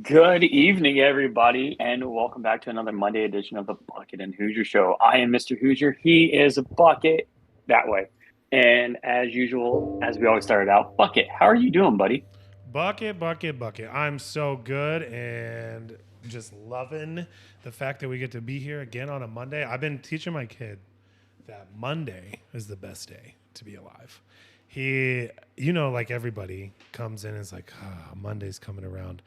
Good evening, everybody, and welcome back to another Monday edition of the Bucket and Hoosier Show. I am Mr. Hoosier. He is a Bucket that way. And as usual, as we always started out, Bucket, how are you doing, buddy? Bucket, bucket, bucket. I'm so good and just loving the fact that we get to be here again on a Monday. I've been teaching my kid that Monday is the best day to be alive. He, like everybody comes in and is like, Monday's coming around.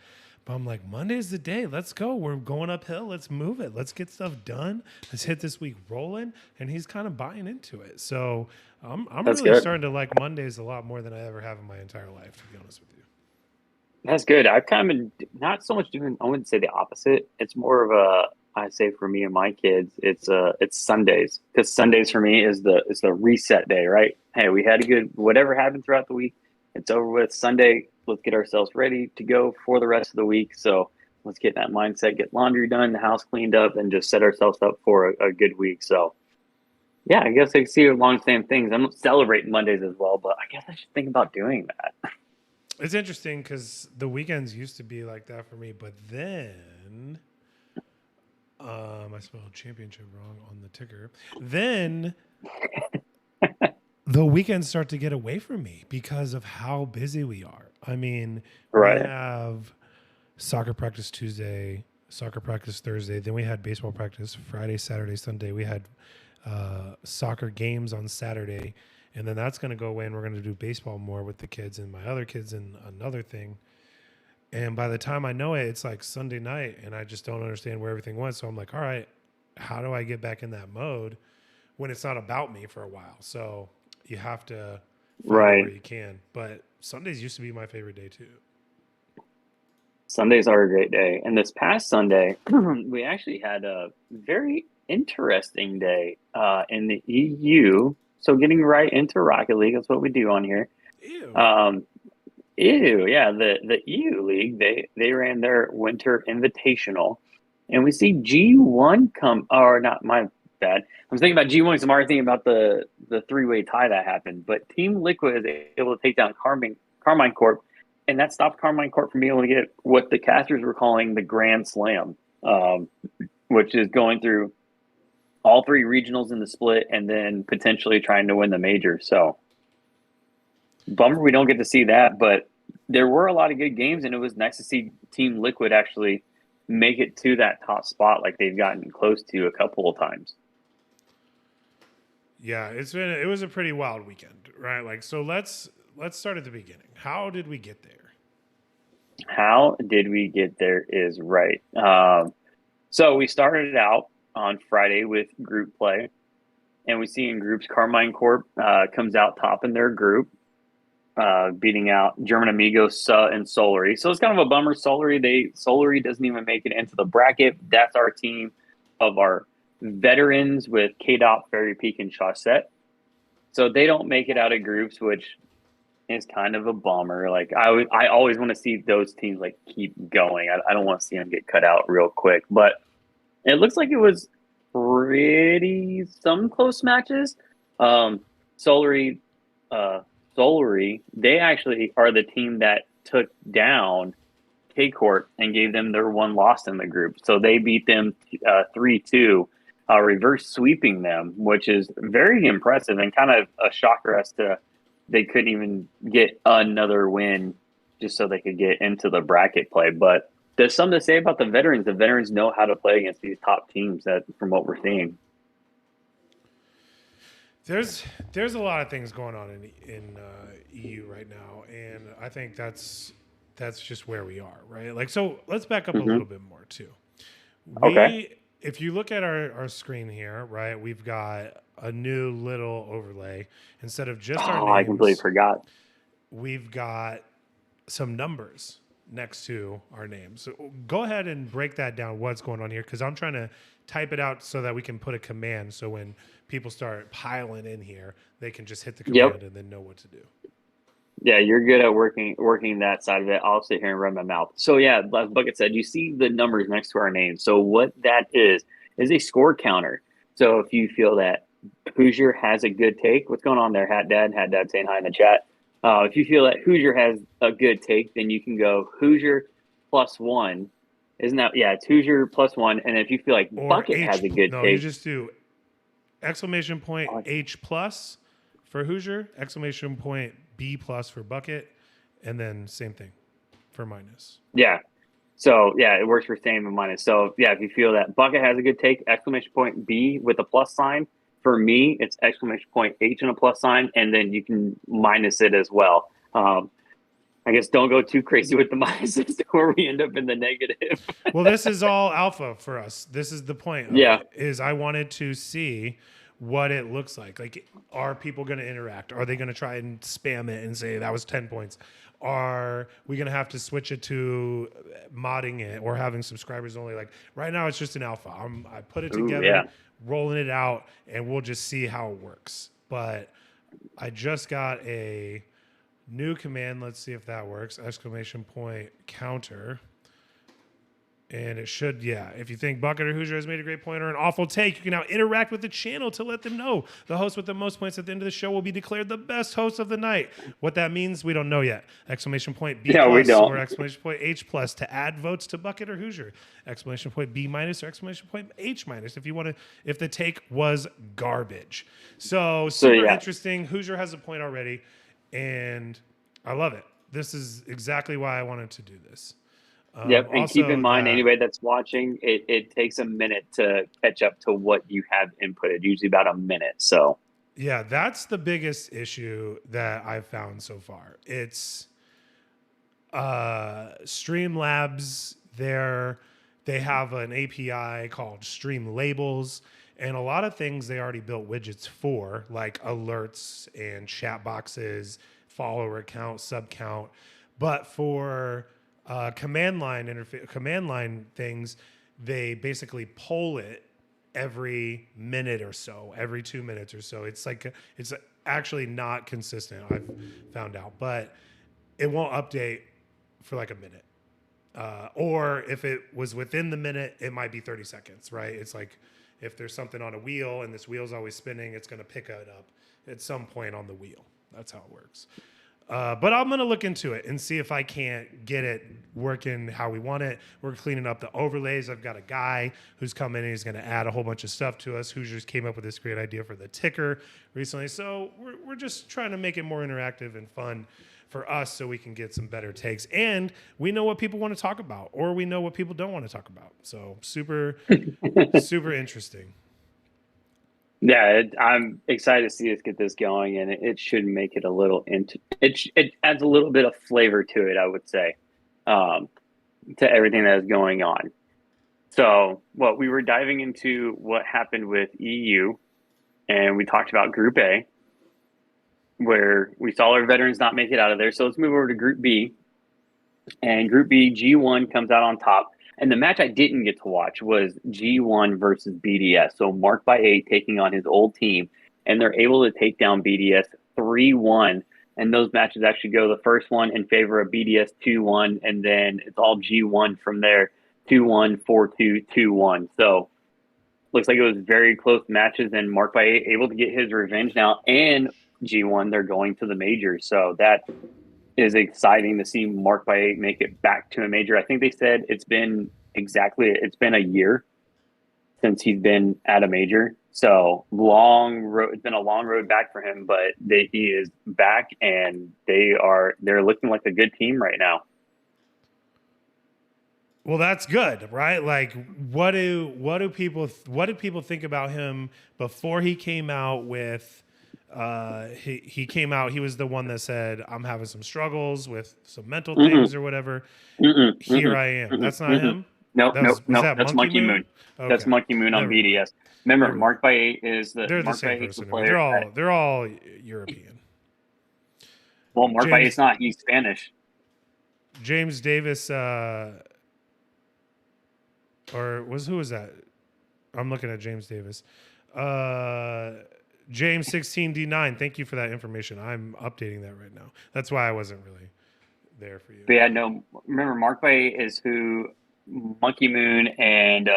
But I'm like, Monday's the day. Let's go. We're going uphill. Let's move it. Let's get stuff done. Let's hit this week rolling. And he's kind of buying into it. So I'm That's really good. starting to like Mondays a lot more than I ever have in my entire life, to be honest with you. That's good. I've kind of been not so much doing, I wouldn't say the opposite. It's more of a, I say for me and my kids, it's Sundays. Because Sundays for me is the reset day, right? Hey, we had a good whatever happened throughout the week. It's over with. Sunday, let's get ourselves ready to go for the rest of the week. So let's get that mindset, get laundry done, the house cleaned up, and just set ourselves up for a good week. So yeah, I guess I see along the same things. I'm celebrating Mondays as well, but I guess I should think about doing that. It's interesting because the weekends used to be like that for me, but then I spelled championship wrong on the ticker. Then the weekends start to get away from me because of how busy we are. I mean, we Right. have soccer practice Tuesday, soccer practice Thursday, then we had baseball practice Friday, Saturday, Sunday. We had soccer games on Saturday, and then that's going to go away, and we're going to do baseball more with the kids and my other kids and another thing. And by the time I know it, it's like Sunday night, and I just don't understand where everything went. So I'm like, all right, how do I get back in that mode when it's not about me for a while? So you have to find it where Right. you can. But Sundays used to be my favorite day too. Sundays are a great day. And this past Sunday, we actually had a very interesting day in the EU. So getting right into Rocket League, that's what we do on here. Ew. Um, Ew, yeah, the EU League, they ran their Winter Invitational. And we see G1 come, or not, my bad. I was thinking about G1 because I'm already thinking about the three-way tie that happened. But Team Liquid is able to take down Karmine Corp, and that stopped Karmine Corp from being able to get what the casters were calling the Grand Slam, um, which is going through all three regionals in the split and then potentially trying to win the major. So bummer we don't get to see that, but there were a lot of good games, and it was nice to see Team Liquid actually make it to that top spot like they've gotten close to a couple of times. Yeah, it was a pretty wild weekend, right? Like so let's start at the beginning. How did we get there? How did we get there is right. So we started out on Friday with group play, and we see in groups Carmine Corp comes out top in their group, beating out German Amigos, and Solary. So it's kind of a bummer. Solary doesn't even make it into the bracket. That's our team of our veterans with K-Dot, Fairy Peak, and Chaussette. So they don't make it out of groups, which is kind of a bummer. Like I always want to see those teams like keep going. I don't want to see them get cut out real quick. But it looks like it was pretty some close matches. Solary, uh, Solary, they actually are the team that took down K Corp and gave them their one loss in the group. So they beat them 3-2, reverse sweeping them, which is very impressive and kind of a shocker as to they couldn't even get another win just so they could get into the bracket play. But there's something to say about the veterans. The veterans know how to play against these top teams that from what we're seeing. There's there's a lot of things going on in EU right now, and I think that's just where we are, right? Like, so let's back up a Hmm. little bit more too. Okay. If you look at our screen here, right, we've got a new little overlay. Instead of just our Oh, I completely names, forgot. we've got some numbers next to our names. So go ahead and break that down. What's going on here? Because I'm trying to type it out so that we can put a command. So when people start piling in here, they can just hit the Yep. command and then know what to do. Yeah, you're good at working that side of it. I'll sit here and run my mouth. So yeah, as Bucket said, you see the numbers next to our name. So what that is a score counter. So if you feel that Hoosier has a good take, what's going on there, Hat Dad saying hi in the chat. If you feel that Hoosier has a good take, then you can go Hoosier. +1. Isn't that, yeah, it's Hoosier +1. And if you feel like Or Bucket has a good no, you take, just do exclamation point H plus for Hoosier, exclamation point B plus for Bucket, and then same thing for minus. yeah. So yeah, it works for same and minus. So yeah, if you feel that Bucket has a good take, exclamation point B with a plus sign. For me, it's exclamation point H and a plus sign, and then you can minus it as well. I guess don't go too crazy with the minuses where we end up in the negative. Well, this is all alpha for us. This is the point of Yeah. it. Is I wanted to see what it looks like. Like, are people going to interact? Are they going to try and spam it and say that was 10 points? Are we going to have to switch it to modding it or having subscribers only? Like right now, it's just an alpha. I put it Ooh, together, yeah. rolling it out, and we'll just see how it works. But I just got a new command. Let's see if that works. Exclamation point counter. And it should, yeah. If you think Bucket or Hoosier has made a great point or an awful take, you can now interact with the channel to let them know. The host with the most points at the end of the show will be declared the best host of the night. What that means, we don't know yet. Exclamation point B plus or exclamation point H plus to add votes to Bucket or Hoosier. Exclamation point B minus or exclamation point H minus if you want to, if the take was garbage. So super interesting. Hoosier has a point already, and I love it. This is exactly why I wanted to do this. Yep, and keep in mind, anybody that's watching, it takes a minute to catch up to what you have inputted, usually about a minute. So, yeah, that's the biggest issue that I've found so far. It's Streamlabs. They have an API called Stream Labels, and a lot of things they already built widgets for, like alerts and chat boxes, follower count, sub count, but for command line things, they basically poll it every minute or so, every 2 minutes or so. It's like it's actually not consistent. I've found out, but it won't update for like a minute. Or if it was within the minute, it might be 30 seconds, right? It's like if there's something on a wheel and this wheel's always spinning, it's going to pick it up at some point on the wheel. That's how it works. But I'm going to look into it and see if I can't get it working how we want it. We're cleaning up the overlays. I've got a guy who's coming in. He's going to add a whole bunch of stuff to us. Hoosiers came up with this great idea for the ticker recently. So we're just trying to make it more interactive and fun for us so we can get some better takes. And we know what people want to talk about, or we know what people don't want to talk about. So super, super interesting. Yeah, I'm excited to see us get this going, and it should make it a little it adds a little bit of flavor to it, I would say, to everything that is going on. So, we were diving into what happened with EU, and we talked about Group A, where we saw our veterans not make it out of there. So let's move over to Group B, and Group B, G1 comes out on top. And the match I didn't get to watch was G1 versus BDS. So Mark by 8 taking on his old team, and they're able to take down BDS 3-1. And those matches actually go the first one in favor of BDS 2-1, and then it's all G1 from there, 2-1, 4-2, 2-1. So looks like it was very close matches, and Mark by 8 able to get his revenge now. And G1, they're going to the major. So that is exciting to see Mark by 8 make it back to a major. I think they said it's been a year since he's been at a major. So long road. It's been a long road back for him, but he is back, and they're looking like a good team right now. Well, that's good, right? Like, what did people think about him before he came out with? He came out. He was the one that said, "I'm having some struggles with some mental things or whatever." Here I am. That's not him. Nope. That's Monkey Moon. Okay. That's Monkey Moon on BDS. Remember, Mark by 8 is they're the same person. They're all European. Well, Mark by 8's not. He's Spanish. James Davis, who was that? I'm looking at James Davis. James 16D9, thank you for that information. I'm updating that right now. That's why I wasn't really there for you. But yeah, no, remember Mark by 8 is who Monkey Moon and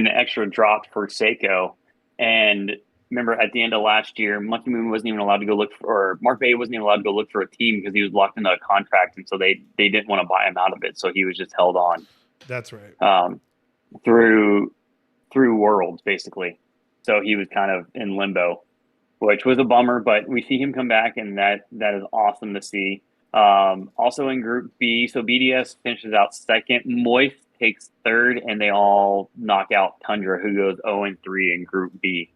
Extra dropped for Seiko, and remember at the end of last year, Monkey Moon wasn't even allowed to go look for, or Mark Bay wasn't even allowed to go look for a team because he was locked into a contract, and so they didn't want to buy him out of it, so he was just held on. That's right. Through Worlds basically, so he was kind of in limbo, which was a bummer. But we see him come back, and that is awesome to see. Also in Group B, so BDS finishes out second, Moist takes third, and they all knock out Tundra, who goes 0-3 in Group B.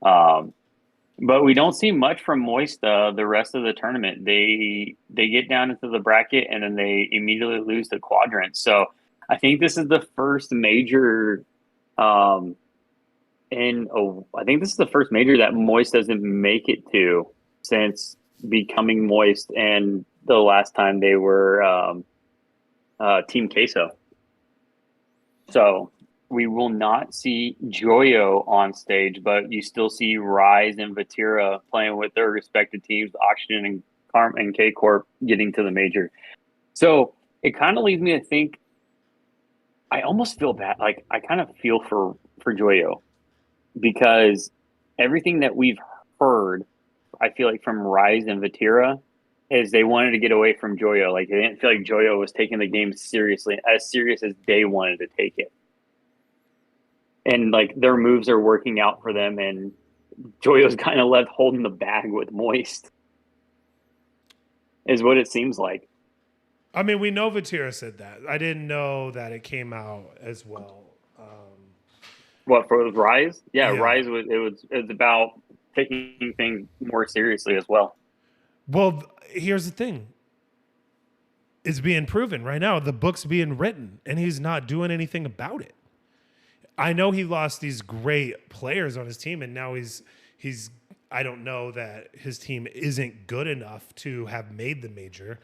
But we don't see much from Moist the rest of the tournament. They get down into the bracket, and then they immediately lose the quadrant. So I think this is the first major I think this is the first major that Moist doesn't make it to since becoming Moist, and the last time they were Team Queso. So we will not see Joyo on stage, but you still see Rise and Vatira playing with their respective teams, Oxygen and Karmine Corp getting to the major. So it kind of leads me to think, I almost feel bad. Like, I kind of feel for Joyo, because everything that we've heard, I feel like from Rise and Vatira, is they wanted to get away from Joyo. Like, they didn't feel like Joyo was taking the game seriously, as serious as they wanted to take it. And like, their moves are working out for them, and Joyo's kind of left holding the bag with Moist, is what it seems like. I mean, we know Vatira said that. I didn't know that it came out as well. What, for Rise? Yeah, Rise was about taking things more seriously as well. Well, here's the thing. It's being proven right now. The book's being written, and he's not doing anything about it. I know he lost these great players on his team, and now he's I don't know that his team isn't good enough to have made the major.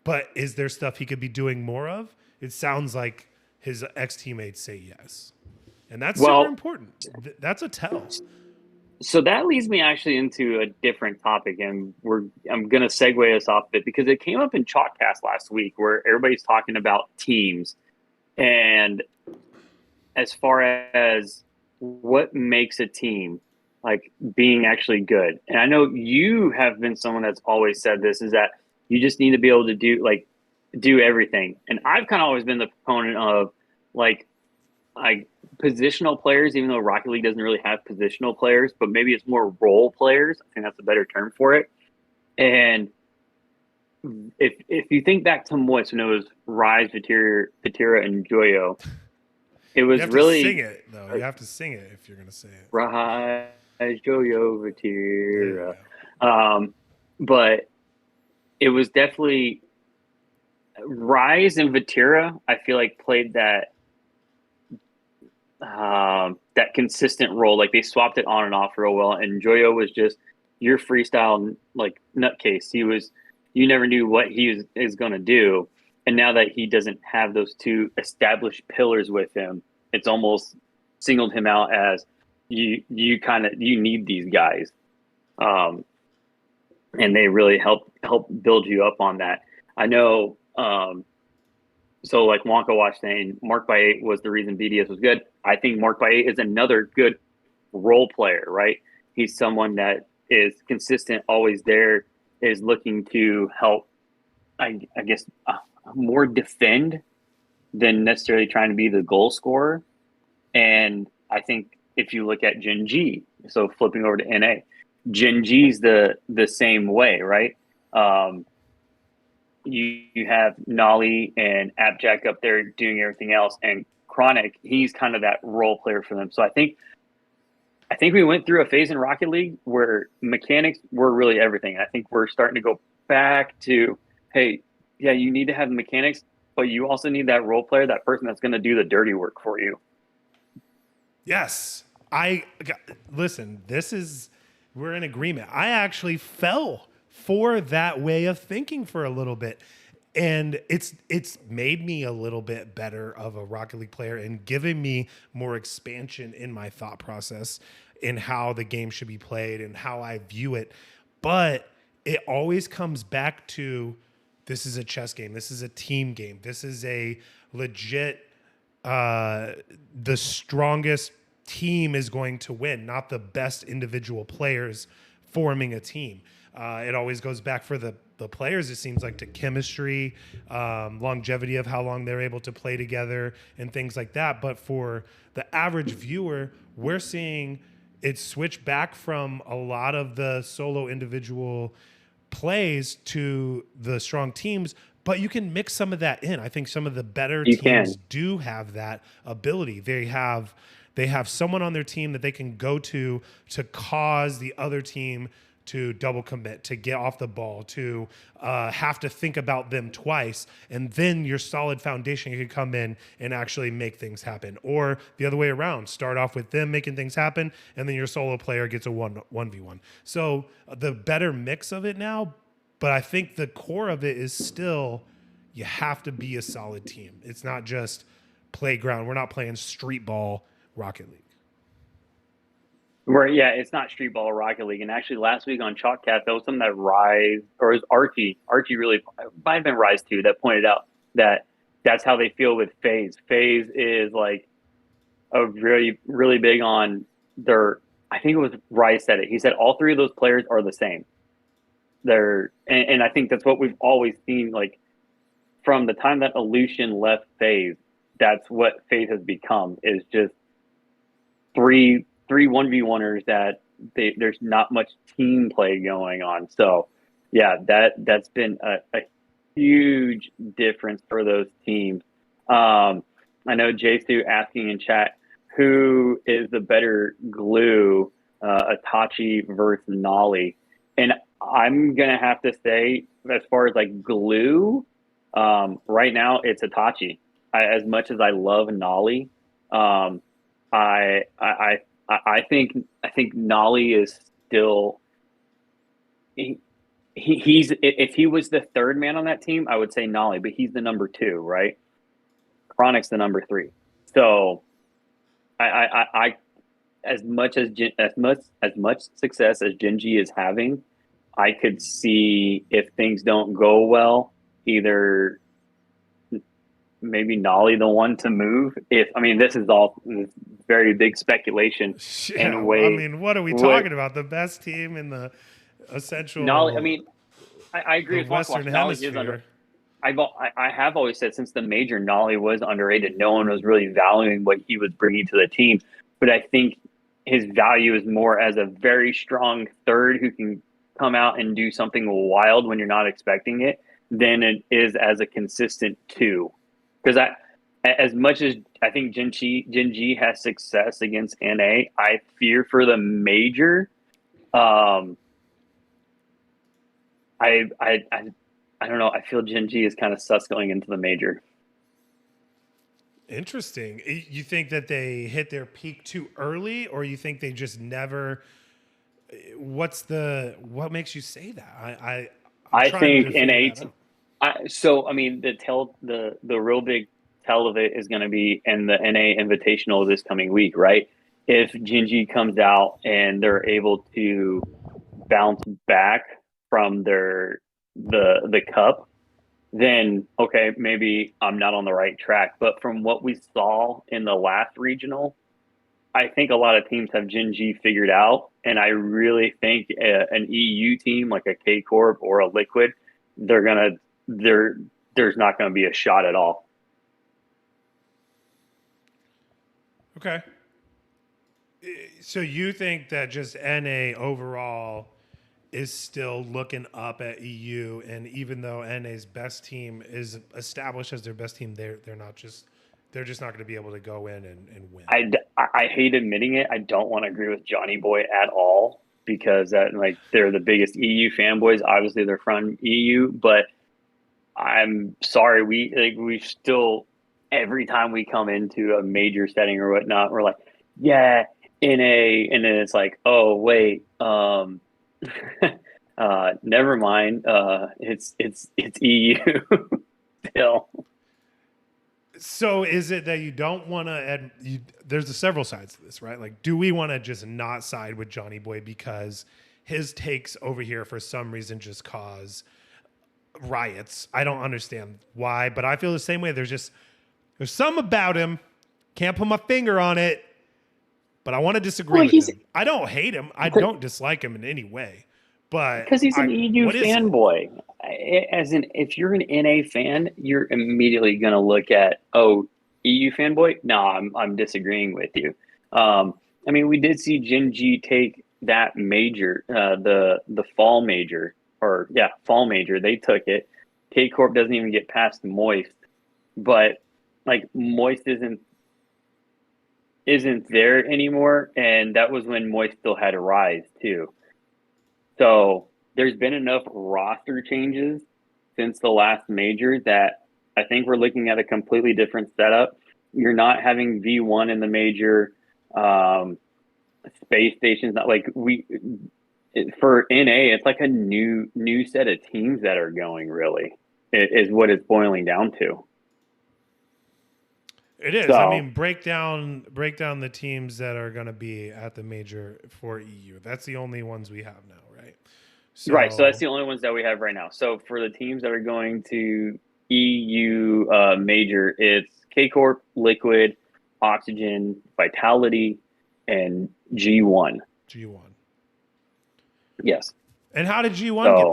But is there stuff he could be doing more of? It sounds like his ex-teammates say yes. And that's super important. That's a tell. So that leads me actually into a different topic, and I'm going to segue us off of it, because it came up in Chalkcast last week where everybody's talking about teams, and as far as what makes a team like being actually good. And I know you have been someone that's always said this, is that you just need to be able to do everything. And I've kind of always been the proponent of like positional players, even though Rocket League doesn't really have positional players, but maybe it's more role players. I think that's a better term for it. And if you think back to Moist, when it was Rise, Vatira, and Joyo, it was really sing it though. You have to sing it if you're going to say it. Rise, Joyo, Vatira. But it was definitely Rise and Vatira, I feel like, played that consistent role. Like, they swapped it on and off real well. And Joyo was just your freestyle like nutcase. You never knew what he is going to do. And now that he doesn't have those two established pillars with him, it's almost singled him out as you need these guys. And they really help build you up on that. I know. So like Wonka Watch saying Mark by 8 was the reason BDS was good. I think Mark by 8 is another good role player, right? He's someone that is consistent, always there, is looking to help, I guess, more defend than necessarily trying to be the goal scorer. And I think if you look at Gen G, so flipping over to NA, Gen G's the same way, right? You have Nolly and Abjack up there doing everything else, and Chronic, he's kind of that role player for them. So I think we went through a phase in Rocket League where mechanics were really everything. I think we're starting to go back to, hey, yeah, you need to have mechanics, but you also need that role player, that person that's going to do the dirty work for you. Yes. Listen, we're in agreement. I actually fell for that way of thinking for a little bit. And it's made me a little bit better of a Rocket League player and giving me more expansion in my thought process in how the game should be played and how I view it. But it always comes back to, this is a chess game. This is a team game. This is a legit, the strongest team is going to win, not the best individual players forming a team. It always goes back for the players, it seems like, to chemistry, longevity of how long they're able to play together and things like that. But for the average viewer, we're seeing it switch back from a lot of the solo individual plays to the strong teams, but you can mix some of that in. I think some of the better teams do have that ability. They have someone on their team that they can go to cause the other team to double commit, to get off the ball, to have to think about them twice. And then your solid foundation can come in and actually make things happen. Or the other way around, start off with them making things happen, and then your solo player gets a 1v1. So the better mix of it now, but I think the core of it is still, you have to be a solid team. It's not just playground. We're not playing street ball Rocket League. Right, yeah, it's not street ball Rocket League. And actually, last week on Chalkcast, that was something that Rise, or it was Archie really, might have been Rise too, that pointed out that that's how they feel with FaZe. FaZe is like a really, really big on their, I think it was Rise said it. He said all three of those players are the same. And I think that's what we've always seen, like from the time that Illusion left FaZe, that's what FaZe has become, is just three 1v1ers that there's not much team play going on. So yeah, that's been a huge difference for those teams. I know Jsu asking in chat, who is the better glue, Itachi versus Nolly? And I'm gonna have to say, as far as like glue, right now it's Itachi. As much as I love Nolly, I think Nolly is still he's if he was the third man on that team, I would say Nolly, but he's the number 2, right? Chronic's the number 3. So I as much success as Genji is having, I could see, if things don't go well, either maybe Nolly the one to move. This is all very big speculation. Yeah, what are we talking about? The best team in the essential Nolly. I agree with Western Hemisphere. I have always said, since the major, Nolly was underrated. No one was really valuing what he was bringing to the team. But I think his value is more as a very strong third who can come out and do something wild when you're not expecting it, than it is as a consistent 2. Because as much as I think Gen G has success against NA, I fear for the major. I don't know. I feel Gen G is kind of sus going into the major. Interesting. You think that they hit their peak too early, or you think they just never? What makes you say that? I think NA. The real big tell of it is going to be in the NA Invitational this coming week, right? If Genji comes out and they're able to bounce back from the cup, then okay, maybe I'm not on the right track. But from what we saw in the last regional, I think a lot of teams have Genji figured out, and I really think an EU team like a K Corp or a Liquid, there's not going to be a shot at all. Okay. So you think that just NA overall is still looking up at EU, and even though NA's best team is established as their best team, they're just not going to be able to go in and win. I hate admitting it. I don't want to agree with Johnny Boy at all, because they're the biggest EU fanboys. Obviously, they're from EU, but I'm sorry. We still, every time we come into a major setting or whatnot, we're like, yeah, NA, and then it's like, oh wait, never mind. It's EU still. So is it that you don't want to there's several sides to this, right? Like, do we want to just not side with Johnny Boy because his takes over here for some reason just cause riots? I don't understand why, but I feel the same way. There's something about him, can't put my finger on it, but I want to disagree Well, with him. I don't hate him. I don't dislike him in any way. But because he's an EU what is it? fanboy. If you're an NA fan, you're immediately going to look at, oh, EU fanboy. No, I'm disagreeing with you. I mean, we did see Gen G take that major, the fall major, fall major. They took it. K Corp doesn't even get past Moist, but like Moist isn't there anymore, and that was when Moist still had a rise too. So there's been enough roster changes since the last major that I think we're looking at a completely different setup. You're not having V1 in the major. Space stations, not like for NA, it's like a new set of teams that are going, really, is what it's boiling down to. It is. So, I mean, break down the teams that are going to be at the major for EU. That's the only ones we have now, right? So that's the only ones that we have right now. So for the teams that are going to EU major, it's K Corp, Liquid, Oxygen, Vitality, and G1. G1. Yes. And how did G1 get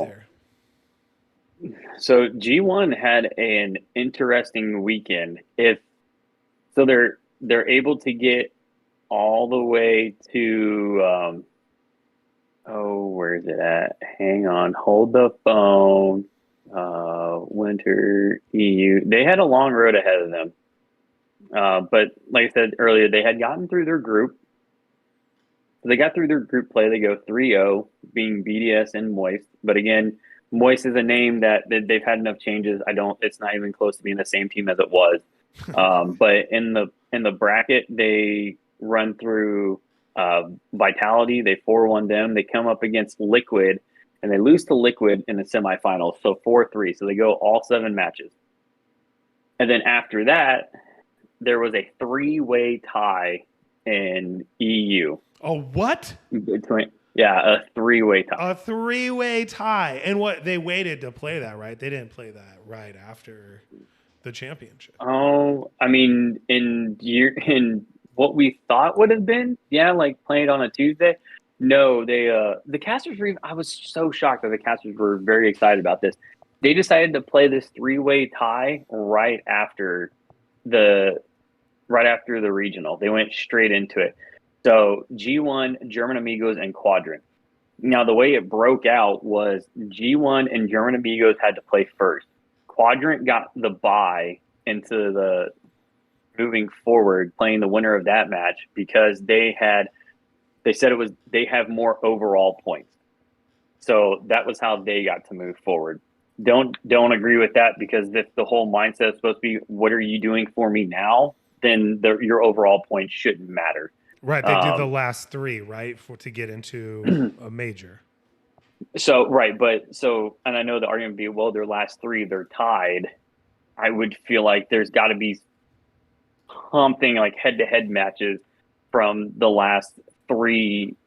there? So G1 had an interesting weekend. They're able to get all the way to where is it at? Hang on, hold the phone. Winter EU. They had a long road ahead of them. But like I said earlier, they had gotten through their group. So they got through their group play. They go 3-0, being BDS and Moist. But again, Moist is a name that they've had enough changes. It's not even close to being the same team as it was. But in the bracket, they run through Vitality. They 4-1 them. They come up against Liquid, and they lose to Liquid in the semifinals. So 4-3. So they go all 7 matches. And then after that, there was a 3-way tie in EU. Oh, what? A 3-way tie. A 3-way tie. And what, they waited to play that, right? They didn't play that right after the championship. Oh, I mean, in what we thought would have been, like playing on a Tuesday. No, the casters were I was so shocked that the casters were very excited about this. They decided to play this 3-way tie right after the regional. They went straight into it. So G1, German Amigos, and Quadrant. Now, the way it broke out was G1 and German Amigos had to play first. Quadrant got the bye into the moving forward, playing the winner of that match because they said they have more overall points. So that was how they got to move forward. Don't agree with that, because if the whole mindset is supposed to be, what are you doing for me now? Then your overall points shouldn't matter. Right, they did the last 3, right, to get into a major. So and I know the argument would be, well, their last 3, they're tied. I would feel like there's got to be something like head-to-head matches from the last three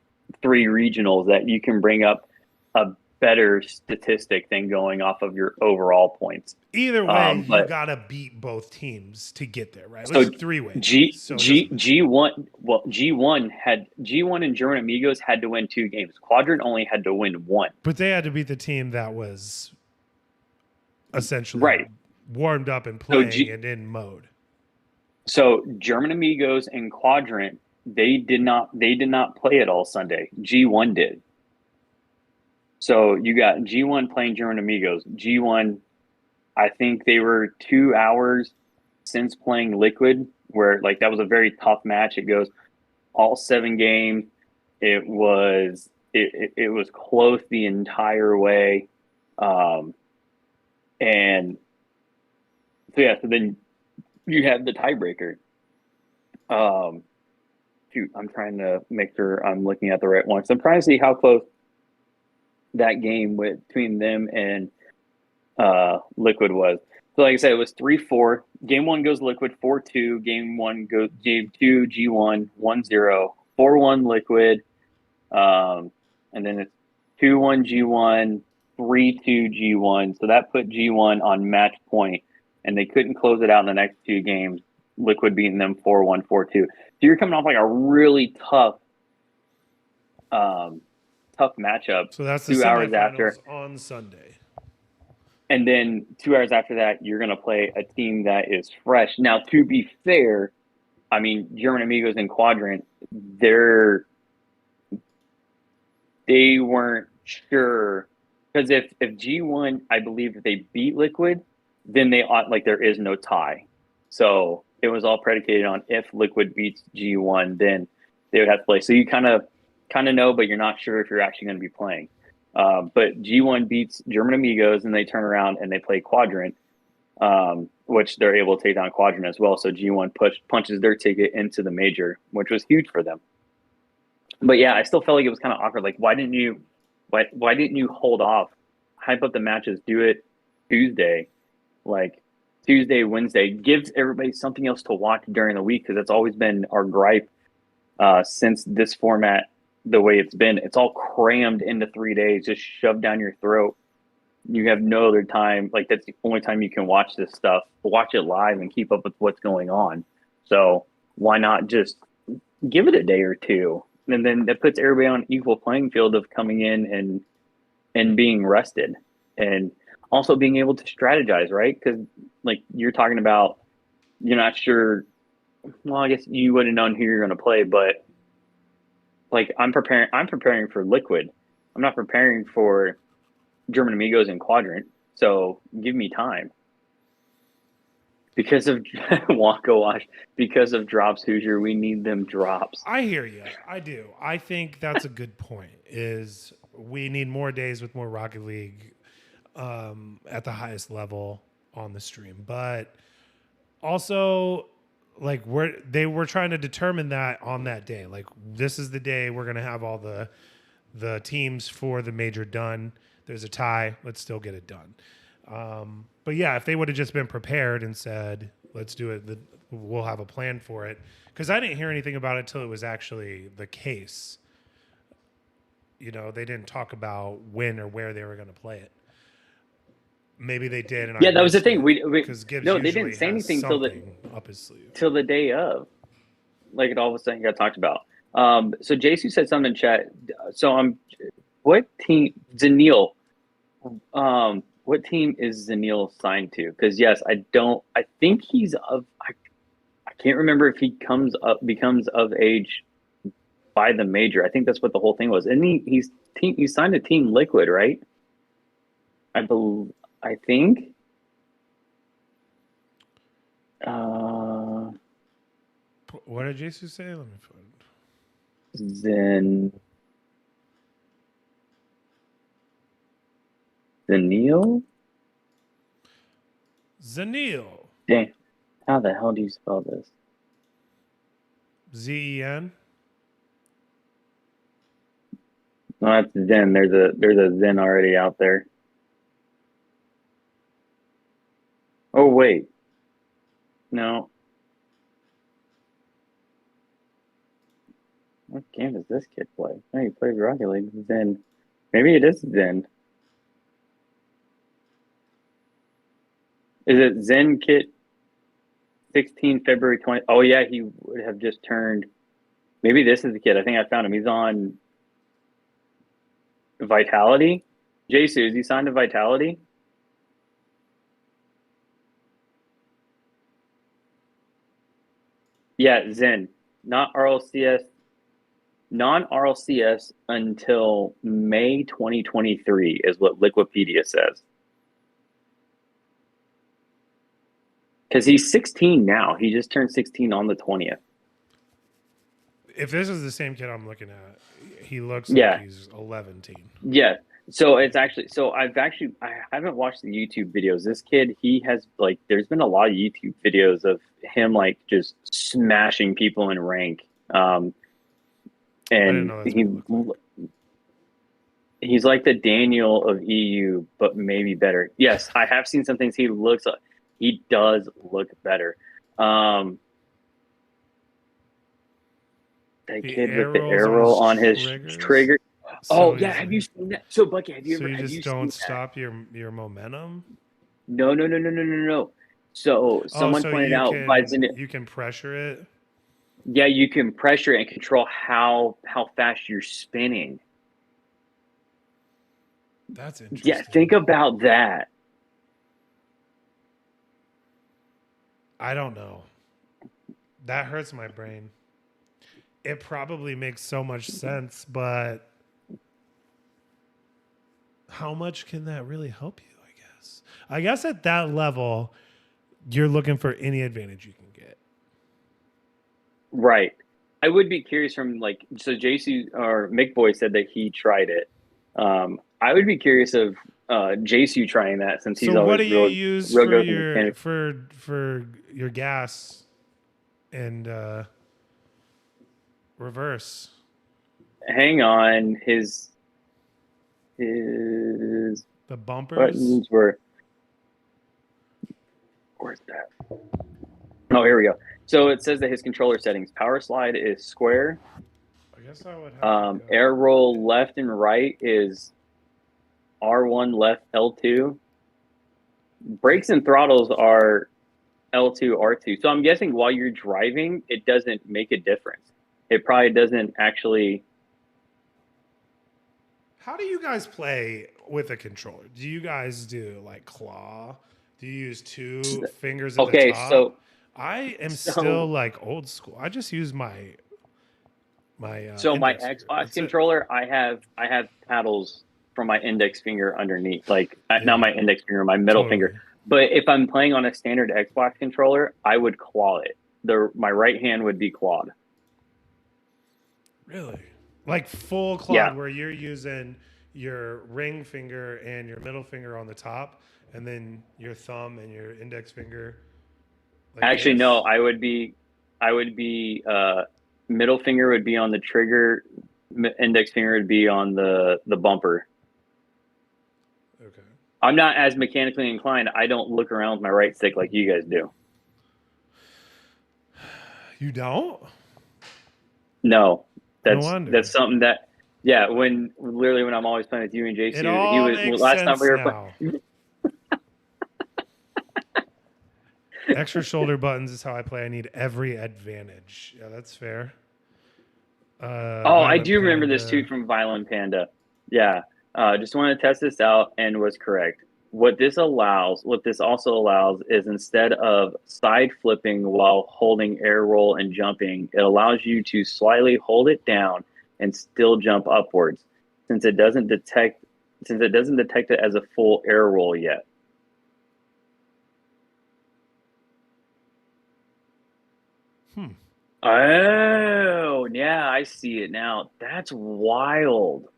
regionals that you can bring up a better statistic than going off of your overall points. Either way, you gotta beat both teams to get there, right? So 3-way. G1 and German Amigos had to win 2 games. Quadrant only had to win 1. But they had to beat the team that was essentially warmed up and playing and in mode. So German Amigos and Quadrant, they did not play it all Sunday. G1 did. So you got G1 playing German Amigos. G1, I think they were 2 hours since playing Liquid, where like that was a very tough match. It goes all 7 games. It was close the entire way. And so then you had the tiebreaker. I'm trying to make sure I'm looking at the right one. So I'm trying to see how close that game between them and Liquid was. So like I said, it was 3-4. Game 1 goes Liquid 4-2. Game 2 G1 1-0. 4-1 Liquid. And then it's 2-1 G1, 3-2 G1. So that put G1 on match point, and they couldn't close it out in the next 2 games. Liquid beating them 4-1, 4-2. So you're coming off like a really tough matchup. So that's the 2 hours after. semifinals on Sunday. And then 2 hours after that, you're going to play a team that is fresh. Now, to be fair, I mean, German Amigos in Quadrant, they weren't sure. Because if G1, I believe if they beat Liquid, then they ought, like, there is no tie. So it was all predicated on if Liquid beats G1, then they would have to play. So you kind of know, but you're not sure if you're actually going to be playing. But G1 beats German Amigos, and they turn around and they play Quadrant, which they're able to take down Quadrant as well. So G1 punches their ticket into the major, which was huge for them. But yeah, I still felt like it was kind of awkward. Like, why didn't you hold off, hype up the matches, do it Tuesday, like Tuesday, Wednesday, gives everybody something else to watch during the week, because that's always been our gripe since this format, the way it's been. It's all crammed into 3 days, just shoved down your throat. You have no other time. Like, that's the only time you can watch this stuff, watch it live and keep up with what's going on. So why not just give it a day or two? And then that puts everybody on equal playing field of coming in and being rested, and also being able to strategize, right? Because like you're talking about, you're not sure. Well, I guess you wouldn't know who you're going to play, but like I'm preparing for Liquid. I'm not preparing for German Amigos in Quadrant. So give me time. Because of Wonka Wash, because of drops, Hoosier, we need them drops. I hear you. I do. I think that's a good point. Is we need more days with more Rocket League at the highest level on the stream, but also like we're trying to determine that on that day. Like, this is the day we're gonna have all the teams for the major done. There's a tie. Let's still get it done. But yeah, if they would have just been prepared and said, let's do it, we'll have a plan for it. Because I didn't hear anything about it till it was actually the case. You know, they didn't talk about when or where they were going to play it. Maybe they did. And yeah, that was the thing. Because Gibbs no, they didn't say anything till the day of. Like, it all of a sudden got talked about. So JC said something in chat. So what team, Zanil? What team is Zanil signed to? Because yes, I think he's I can't remember if he becomes of age by the major. I think that's what the whole thing was. And he signed to Team Liquid, right? I think. What did JC say? Let me find. Zanil. Dang. How the hell do you spell this? Zen. No, that's Zen. There's a Zen already out there. Oh wait. No. What game does this kid play? Oh, he plays Rocket League. Zen. Maybe it is Zen. Is it Zen Kit 16 February 20? Oh yeah, he would have just turned. Maybe this is the kid. I think I found him. He's on Vitality. Jasu, is he signed to Vitality? Yeah, Zen. Not RLCS. Non-RLCS until May 2023 is what Liquipedia says. Because he's 16 now. He just turned 16 on the 20th. If this is the same kid I'm looking at, he looks like he's 11. Yeah. So it's actually, I haven't watched the YouTube videos. This kid, he has like, there's been a lot of YouTube videos of him like just smashing people in rank. And he's like the Daniel of EU, but maybe better. Yes, I have seen some things. He does look better. That kid with the arrow on his trigger. Oh yeah, have you seen that? So Bucky, have you ever? So you just don't stop your momentum? No. So Oh, someone so pointed out by you can pressure it. yeah, you can pressure and control how fast you're spinning. That's Yeah, think interesting. about that. I don't know. That hurts my brain. It probably makes so much sense, but how much can that really help you, I guess? I guess at that level, you're looking for any advantage you can get. Right. I would be curious from like so JC or Mick Boy said that he tried it. I would be curious of JC trying that since he's So what always do you use real for good with your mechanics. your gas and reverse? Hang on, his The bumpers? buttons were where's that? Oh, here we go. So it says that his controller settings power slide is square. I guess I would have to go. Air roll left and right is R1 left L2. Brakes and throttles are L2 R2. So I'm guessing while you're driving, it doesn't make a difference. It probably doesn't actually. How do you guys play with a controller? Do you guys do like claw? Do you use two fingers at the Okay, top? I am still so like old school. I just use my so my index finger. Xbox That's it. controller, I have paddles from my index finger underneath, like not Yeah, my index finger, my middle finger. totally. But if I'm playing on a standard Xbox controller, I would claw it. My right hand would be clawed. Really? Like full Yeah, clawed where you're using your ring finger and your middle finger on the top and then your thumb and your index finger like actually, no. this? I would be middle finger would be on the trigger, index finger would be on the bumper. Okay. I'm not as mechanically inclined. I don't look around with my right stick like you guys do. You don't? No, No that's wonder. something that yeah. When I'm always playing with you and It JC, he all was makes last time we sense were now. playing. Extra shoulder buttons is how I play. I need every advantage. Yeah, that's fair. Oh, I Violent do remember this too Panda. from Violent Panda. Yeah, just want to test this out and was correct. What this also allows is instead of side flipping while holding air roll and jumping, it allows you to slightly hold it down and still jump upwards since it doesn't detect it as a full air roll yet. Hmm. Oh, yeah, I see it now. That's wild.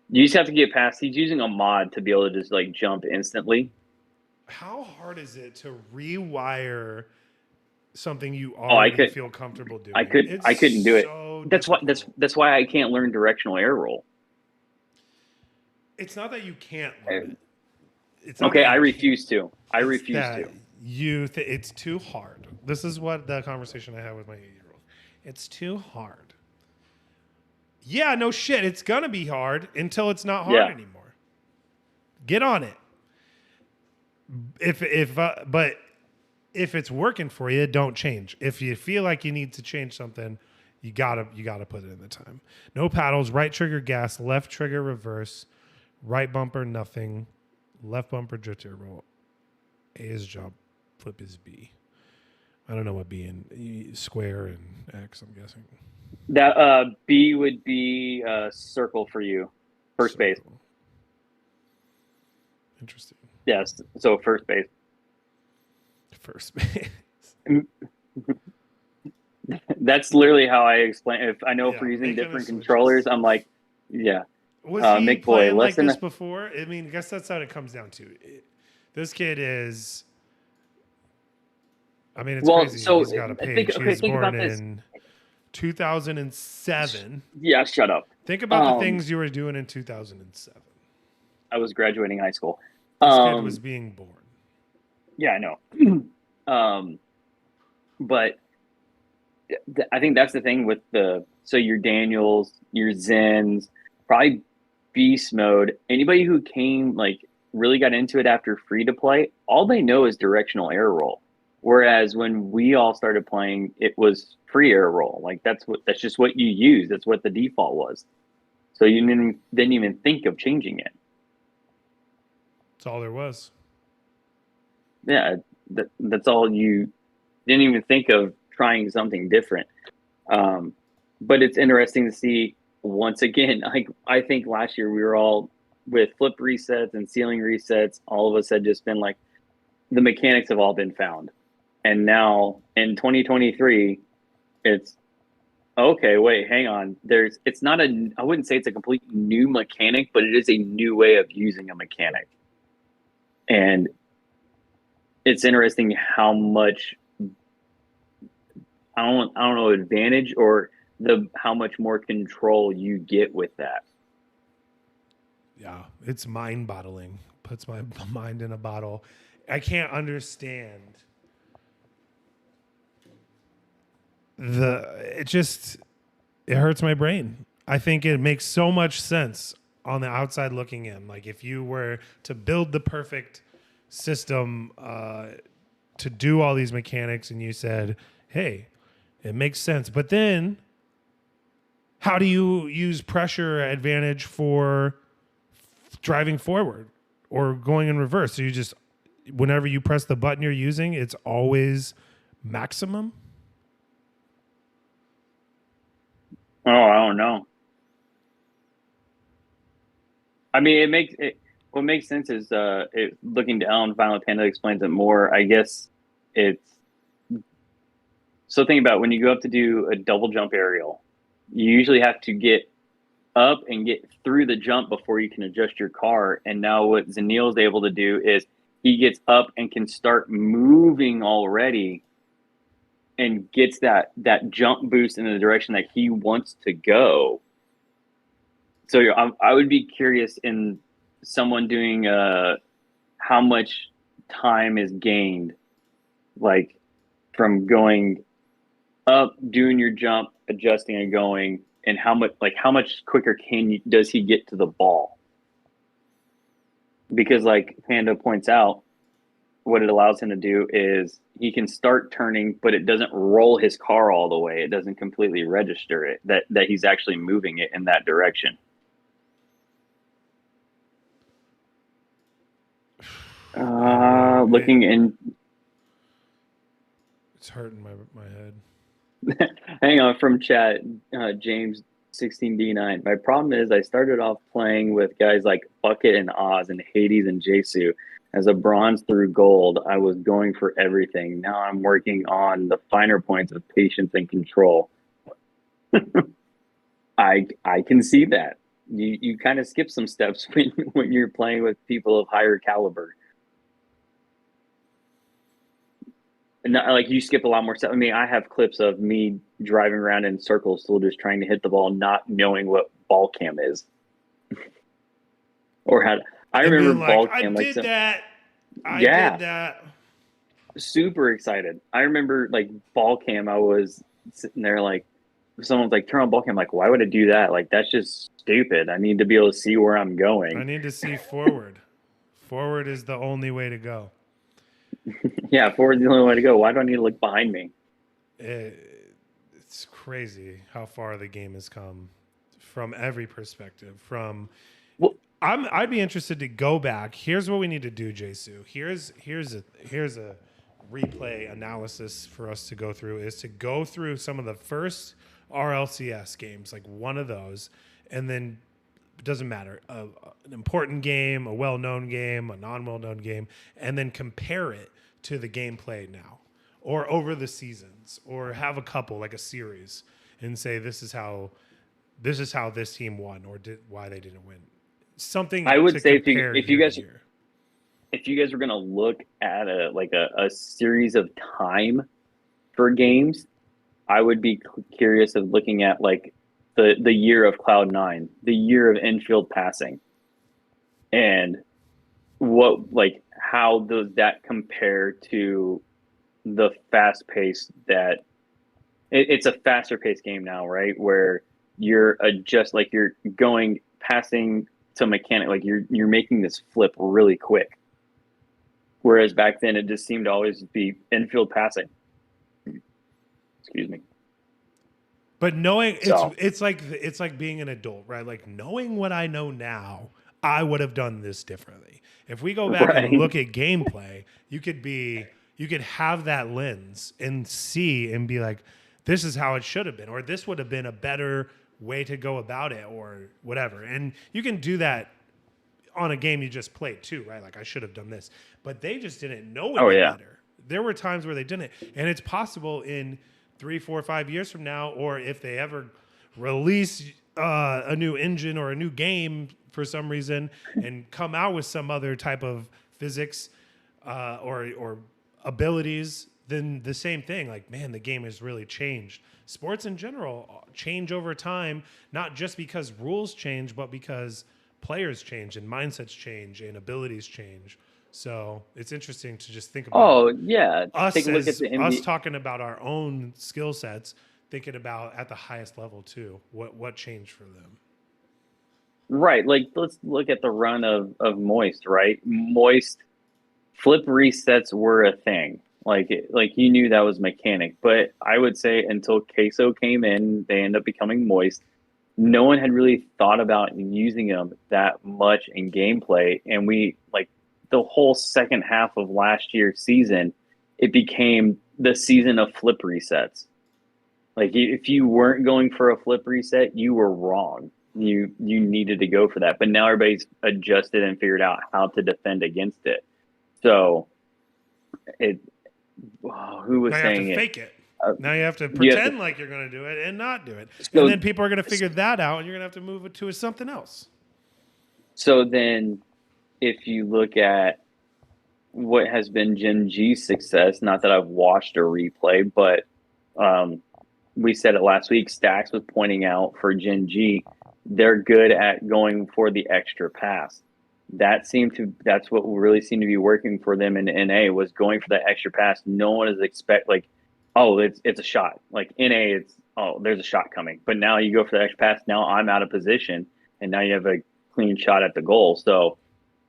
You just have to get past. He's using a mod to be able to just like jump instantly. How hard is it to rewire something you Oh, already feel comfortable doing? It's I couldn't do it. so That's why difficult. that's why I can't learn directional air roll. It's not that you can't learn it. It's not Okay, that I you can't. refuse to. I It's refuse that to. it's too hard. This is what the conversation I had with my 8-year-old. It's too hard. Yeah, no shit. It's gonna be hard until it's not hard Yeah. anymore. Get on it. But if it's working for you, don't change. If you feel like you need to change something, you gotta put it in the time. No paddles. Right trigger gas. Left trigger reverse. Right bumper nothing. Left bumper drift air roll. A is jump. Flip is B. I don't know what B and square and X. I'm guessing That B would be circle for you. First base. circle. Interesting. Yes. So first base. First base. That's literally how I explain. If I know if Yeah, we're using making the different controllers, switches. I'm like, yeah. Was he Mick Boy, playing like listen. this before? I mean, I guess that's what it comes down to. This kid is. I mean, it's Well, crazy. so He's got a think. page. He Okay, was think born about this. in 2007. Yeah, shut up. Think about the things you were doing in 2007. I was graduating high school. This kid was being born. Yeah, I know. But I think that's the thing with so your Daniels, your Zens, probably beast mode. Anybody who came like really got into it after free to play, all they know is directional air roll. Whereas when we all started playing, it was free air roll. Like that's just what you use. That's what the default was. So you didn't even think of changing it. That's all there was. Yeah, that's all you didn't even think of trying something different. But it's interesting to see once again. Like I think last year we were all with flip resets and ceiling resets. All of us had just been like, the mechanics have all been found, and now in 2023, it's okay. Wait, hang on. It's not a. I wouldn't say it's a complete new mechanic, but it is a new way of using a mechanic, and it's interesting how much I don't know advantage or the how much more control you get with that. Yeah, it's mind boggling. Puts my mind in a bottle. I can't understand it hurts my brain. I think it makes so much sense on the outside looking in. Like if you were to build the perfect system to do all these mechanics and you said, hey, it makes sense. But then how do you use pressure advantage for driving forward or going in reverse? So you just, whenever you press the button you're using, it's always maximum? Oh, I don't know. I mean, it makes it. What makes sense is looking down. Violent Panda explains it more. I guess it's so. Think about when you go up to do a double jump aerial, you usually have to get up and get through the jump before you can adjust your car. And now what Zanil's able to do is he gets up and can start moving already and gets that jump boost in the direction that he wants to go. So I would be curious in someone doing how much time is gained, like from going up, doing your jump, adjusting and going, and how much quicker does he get to the ball? Because like Panda points out, what it allows him to do is he can start turning, but it doesn't roll his car all the way. It doesn't completely register it that he's actually moving it in that direction. Looking in. It's hurting my head. Hang on, from chat, James 16D9. My problem is I started off playing with guys like Bucket and Oz and Hades and Jesu. As a bronze through gold, I was going for everything. Now I'm working on the finer points of patience and control. I can see that. You kind of skip some steps when you're playing with people of higher caliber. And not, like you skip a lot more stuff. I mean, I have clips of me driving around in circles, still just trying to hit the ball, not knowing what ball cam is, or how. I remember ball cam. I did that. I did that. Super excited. I remember like ball cam. I was sitting there like, someone's like, turn on ball cam. I'm like, why would I do that? Like, that's just stupid. I need to be able to see where I'm going. I need to see forward. Forward is the only way to go. Yeah, forward's the only way to go. Why do I need to look behind me? It's crazy how far the game has come from every perspective. I'd be interested to go back. Here's what we need to do, Jesu. Here's a replay analysis for us to go through, is to go through some of the first RLCS games, like one of those, and then it doesn't matter, an important game, a well-known game, a non-well-known game, and then compare it to the gameplay now or over the seasons, or have a couple, like a series, and say this is how this team won or why they didn't win. Something I would say if you guys were going to look at a series of time for games, I would be curious of looking at like the year of Cloud9, the year of infield passing, and how does that compare to the fast pace that it's a faster paced game now, right? Where you're going passing to mechanic. Like you're making this flip really quick. Whereas back then it just seemed to always be infield passing. Excuse me. But knowing So it's like being an adult, right? Like knowing what I know now, I would have done this differently. If we go back and right. look at gameplay, you could have that lens and see and be like, this is how it should have been, or this would have been a better way to go about it, or whatever. And you can do that on a game you just played too, right? Like I should have done this, but they just didn't know Oh any yeah. better. There were times where they didn't, and it's possible in 3, 4, 5 years from now, or if they ever release a new engine or a new game for some reason and come out with some other type of physics or abilities, then the same thing. Like, man, the game has really changed. Sports in general change over time, not just because rules change, but because players change and mindsets change and abilities change. So it's interesting to just think about Oh yeah. Take us a look at as the us NBA. talking about our own skill sets, thinking about at the highest level too, what changed for them. Right. Like let's look at the run of Moist, right? Moist flip resets were a thing. Like you knew that was mechanic, but I would say until Queso came in, they end up becoming Moist. No one had really thought about using them that much in gameplay, and we like the whole second half of last year's season, it became the season of flip resets. Like if you weren't going for a flip reset, you were wrong. You needed to go for that. But now everybody's adjusted and figured out how to defend against it. So it who Now was you have to saying it? fake it. Uh, Now you have to you have to pretend like you're going to do it and not do it. And so then people are going to figure that out and you're going to have to move it to something else. so then if you look at what has been Gen G's success, not that I've watched a replay, but um, we said it last week. Stacks was pointing out for Gen G, they're good at going for the extra pass. That's what really seemed to be working for them in NA was going for that extra pass. No one is like, oh, it's a shot. Like NA, it's oh, there's a shot coming. But now you go for the extra pass. Now I'm out of position, and now you have a clean shot at the goal. So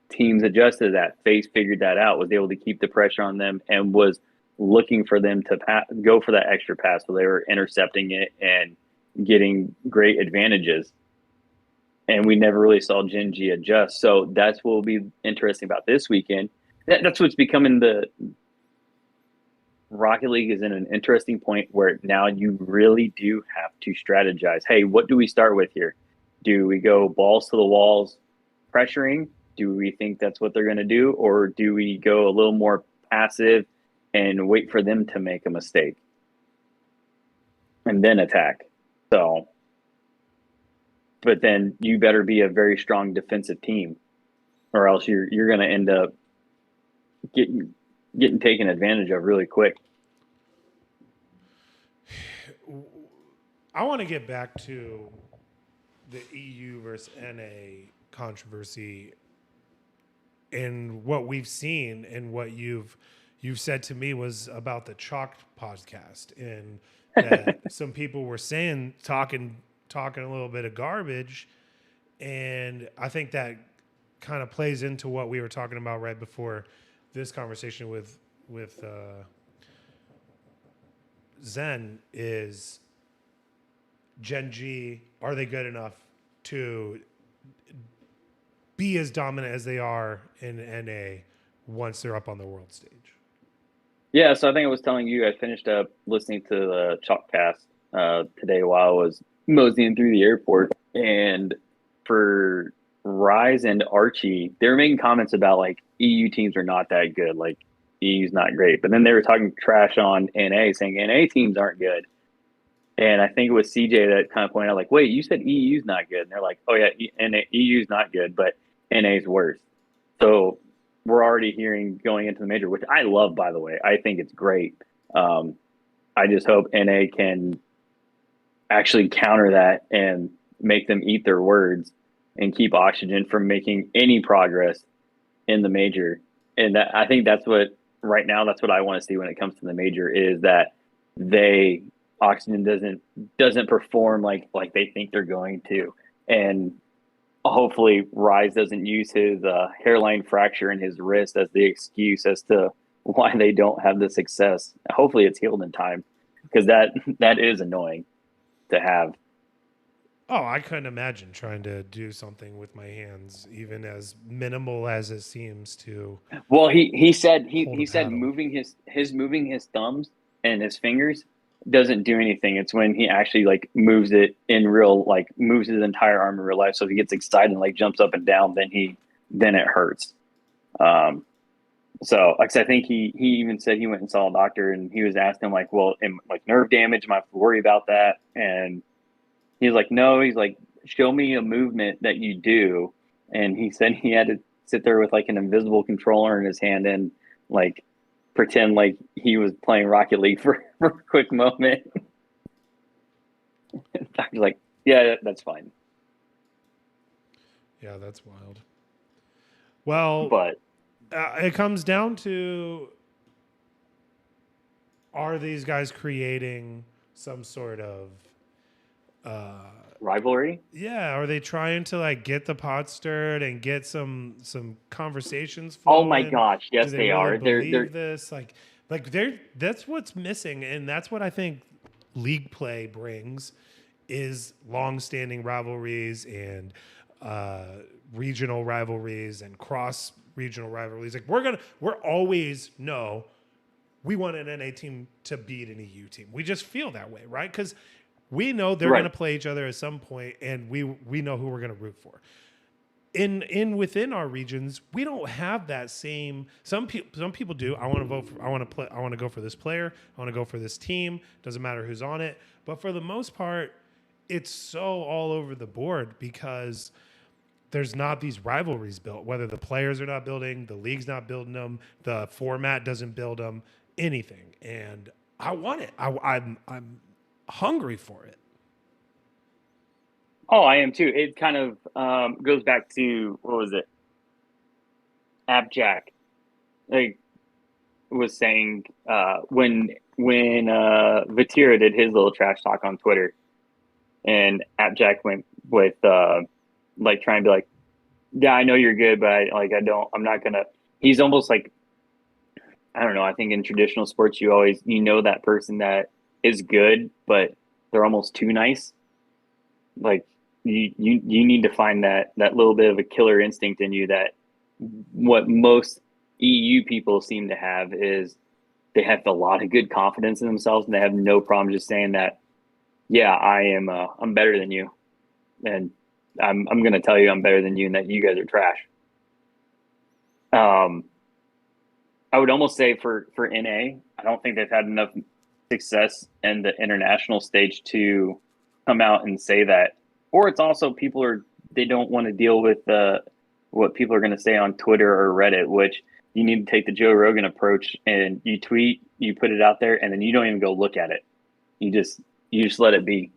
teams adjusted that. FaZe figured that out, was able to keep the pressure on them, and was looking for them to go for that extra pass. So they were intercepting it and getting great advantages. And we never really saw Gen G adjust. So that's what will be interesting about this weekend. That's what's becoming the Rocket League is in an interesting point where now you really do have to strategize. Hey, what do we start with here? Do we go balls to the walls, pressuring? Do we think that's what they're going to do? Or do we go a little more passive and wait for them to make a mistake and then attack? So, but then you better be a very strong defensive team, or else you're going to end up getting taken advantage of really quick. I want to get back to the EU versus NA controversy and what we've seen and what you've said to me was about the Chalk podcast, and that some people were saying talking a little bit of garbage, and I think that kind of plays into what we were talking about right before this conversation with Zen is Gen G, are they good enough to be as dominant as they are in NA once they're up on the world stage? Yeah, so I think I was telling you, I finished up listening to the Chalkcast today while I was moseying through the airport. And for Rise and Archie, they were making comments about like EU teams are not that good. Like EU's not great. But then they were talking trash on NA, saying NA teams aren't good. And I think it was CJ that kind of pointed out, like, wait, you said EU's not good. And they're like, oh, yeah, EU's not good, but NA's worse. So we're already hearing going into the major, which I love, by the way. I think it's great. I just hope NA can actually counter that and make them eat their words and keep Oxygen from making any progress in the major. And that, I think that's what, right now, that's what I want to see when it comes to the major, is that Oxygen doesn't perform like they think they're going to. And hopefully Rise doesn't use his hairline fracture in his wrist as the excuse as to why they don't have the success. Hopefully it's healed in time, because that is annoying to have. Oh, I couldn't imagine trying to do something with my hands, even as minimal as it seems to. Well, he said Hold a he said paddle. moving his thumbs and his fingers doesn't do anything. It's when he actually like moves it in real, like moves his entire arm in real life. So if he gets excited and like jumps up and down, then it hurts. Um, so like I think he even said he went and saw a doctor, and he was asking like, well, like nerve damage, am I have to worry about that? And he's like, no. He's like, show me a movement that you do. And he said he had to sit there with like an invisible controller in his hand and like pretend like he was playing Rocket League for a quick moment. Doctor's like, yeah, that's fine. Yeah, that's wild. Well, But it comes down to, are these guys creating some sort of rivalry? yeah, are they trying to like get the pot stirred and get some conversations Oh my flowing? gosh, Do yes they they really are. They're believe this? Like they're that's what's missing, and that's what I think league play brings, is long-standing rivalries and regional rivalries and cross regional rivalries. Like we're always we want an NA team to beat an EU team. We just feel that way, right? Because we know they're right. going to play each other at some point, and we know who we're going to root for. Within our regions, we don't have that same. Some people do. I want to vote for. I want to play. I want to go for this player. I want to go for this team. Doesn't matter who's on it. But for the most part, it's so all over the board because there's not these rivalries built. Whether the players are not building, the league's not building them, the format doesn't build them, anything. And I want it. I'm hungry for it. Oh, I am too. It kind of goes back to, what was it? Jack like was saying when Vatira did his little trash talk on Twitter, and Jack went with like trying to be like, yeah, I know you're good, but I'm not gonna. He's almost like, I don't know. I think in traditional sports, you know that person that is good, but they're almost too nice. Like you need to find that little bit of a killer instinct in you, that what most EU people seem to have is they have a lot of good confidence in themselves, and they have no problem just saying that, yeah, I'm better than you, and I'm going to tell you I'm better than you, and that you guys are trash. I would almost say for NA, I don't think they've had enough success in the international stage to come out and say that. Or it's also they don't want to deal with what people are going to say on Twitter or Reddit, which you need to take the Joe Rogan approach, and you tweet, you put it out there, and then you don't even go look at it. You just let it be.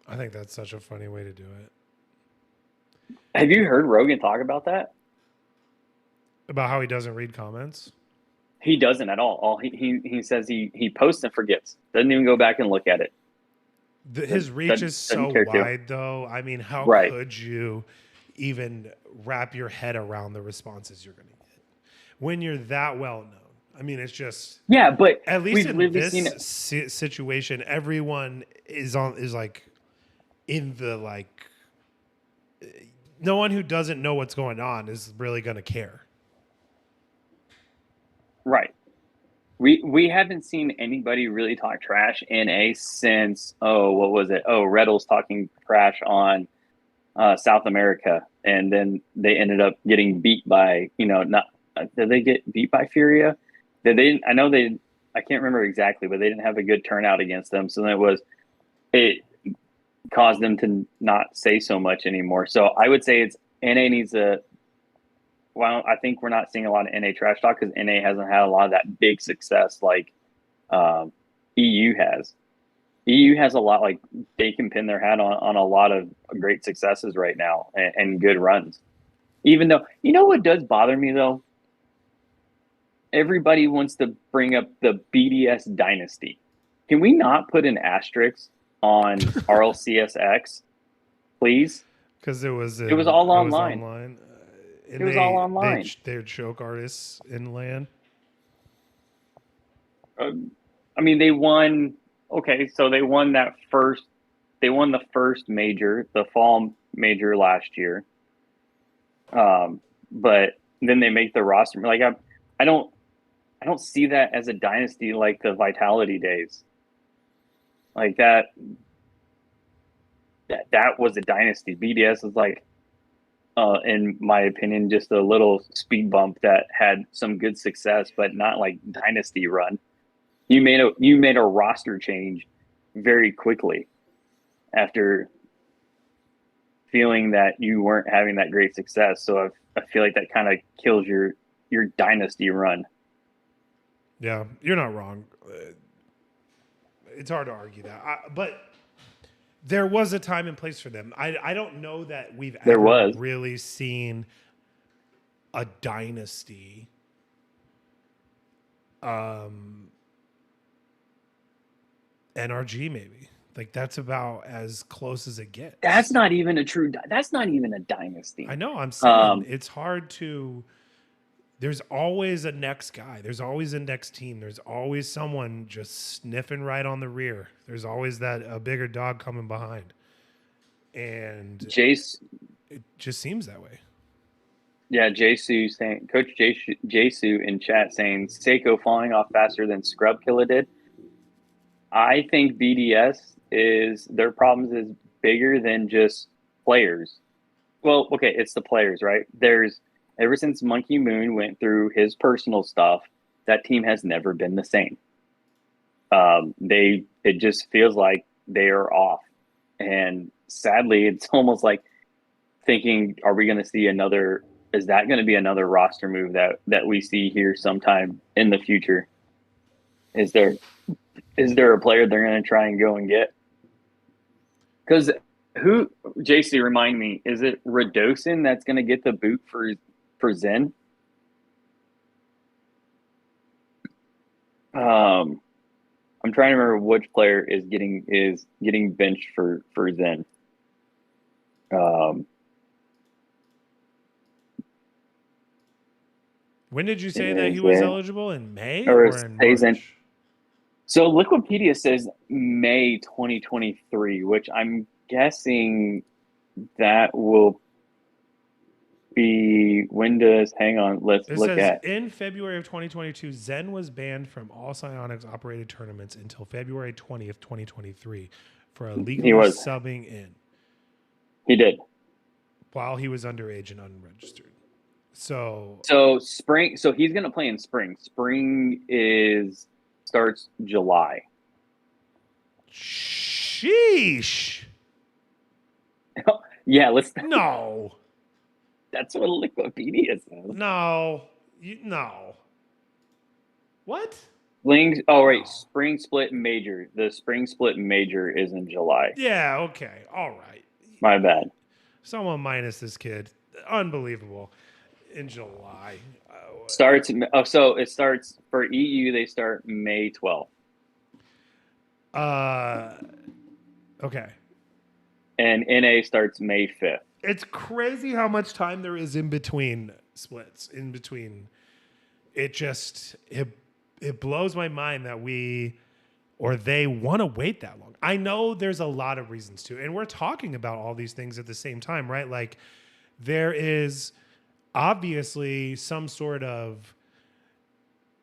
I think that's such a funny way to do it. Have you heard Rogan talk about that? About how he doesn't read comments? He doesn't at all. He says he posts and forgets. Doesn't even go back and look at it. His reach is so wide, though. I mean, how could you even wrap your head around the responses you're going to get when you're that well known? I mean, it's just, yeah. But at least in this situation, everyone is like in the like. No one who doesn't know what's going on is really going to care. Right. We haven't seen anybody really talk trash in a since, what was it? Oh, Reddle's talking trash on South America, and then they ended up getting beat by, not did they get beat by Furia? I know I can't remember exactly, but they didn't have a good turnout against them, so then it caused them to not say so much anymore. So I would say NA needs a. Well, I think we're not seeing a lot of NA trash talk because NA hasn't had a lot of that big success like EU has. EU has a lot, like they can pin their hat on a lot of great successes right now and good runs. Even though, what does bother me though? Everybody wants to bring up the BDS dynasty. Can we not put an asterisk on RLCSX, please? Because It was all it was online. online, It and was all online. they're choke artists in land. Uh, I mean, they won. Okay, so they won that first. They won the first major, the fall major last year. But then they make the roster. Like I don't, I don't see that as a dynasty like the Vitality days. Like that was a dynasty. BDS is like, in my opinion, just a little speed bump that had some good success, but not like dynasty run. You made a roster change very quickly after feeling that you weren't having that great success. So I feel like that kind of kills your dynasty run. Yeah, you're not wrong. It's hard to argue that, but there was a time and place for them. I don't know that we've There ever was really seen a dynasty NRG maybe. Like that's about as close as it gets. That's not even a true. That's not even a dynasty. I know. I'm saying it's hard to. There's always a next guy. There's always a next team. There's always someone just sniffing right on the rear. There's always a bigger dog coming behind, and Jace, it just seems that way. yeah, Jasu saying, Coach Jasu in chat saying Seiko falling off faster than Scrub Killer did. I think BDS is their problems is bigger than just players. Well, okay, it's the players, right? There's ever since Monkey Moon went through his personal stuff, that team has never been the same. It just feels like they are off, and sadly, it's almost like thinking, are we going to see another? Is that going to be another roster move that we see here sometime in the future? Is there a player they're going to try and go and get? Because who, JC, remind me, is it Radosin that's going to get the boot for Zen? I'm trying to remember which player is getting benched for Zen. When did you say that he was eligible? In May or in March? So Liquipedia says May 2023, which I'm guessing that will be when does hang on, let's it look says at in February of 2022, Zen was banned from all Psionics operated tournaments until February 20th, 2023 for illegally subbing in. He did. While he was underage and unregistered. So spring, so he's gonna play in spring. Spring starts July. Sheesh. Yeah, No. That's what Liquipedia says. No. No. What? Spring split major. The spring split major is in July. Yeah, okay. All right. My bad. Someone minus this kid. Unbelievable. In July. So it starts for EU, they start May 12th. Okay. And NA starts May 5th. It's crazy how much time there is in between splits. In between, it blows my mind that they want to wait that long. I know there's a lot of reasons to, and we're talking about all these things at the same time, right? Like there is obviously some sort of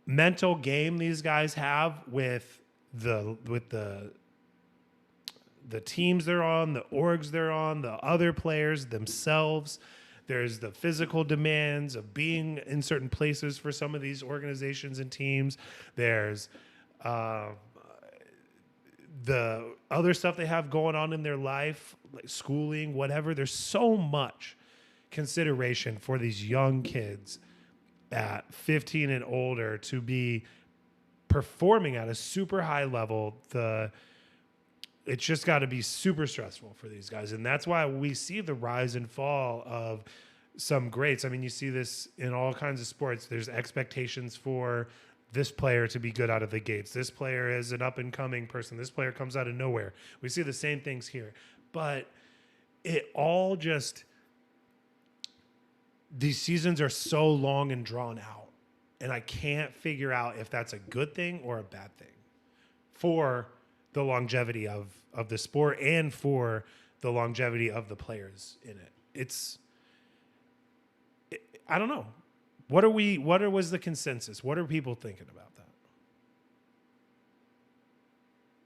mental game these guys have with the teams they're on, the orgs they're on, the other players themselves. There's the physical demands of being in certain places for some of these organizations and teams. There's the other stuff they have going on in their life, like schooling, whatever. There's so much consideration for these young kids at 15 and older to be performing at a super high level. It's just got to be super stressful for these guys. And that's why we see the rise and fall of some greats. I mean, you see this in all kinds of sports. There's expectations for this player to be good out of the gates. This player is an up and coming person. This player comes out of nowhere. We see the same things here. But it all just, these seasons are so long and drawn out. And I can't figure out if that's a good thing or a bad thing for the longevity of the sport and for the longevity of the players in it. I don't know. What was the consensus? What are people thinking about that?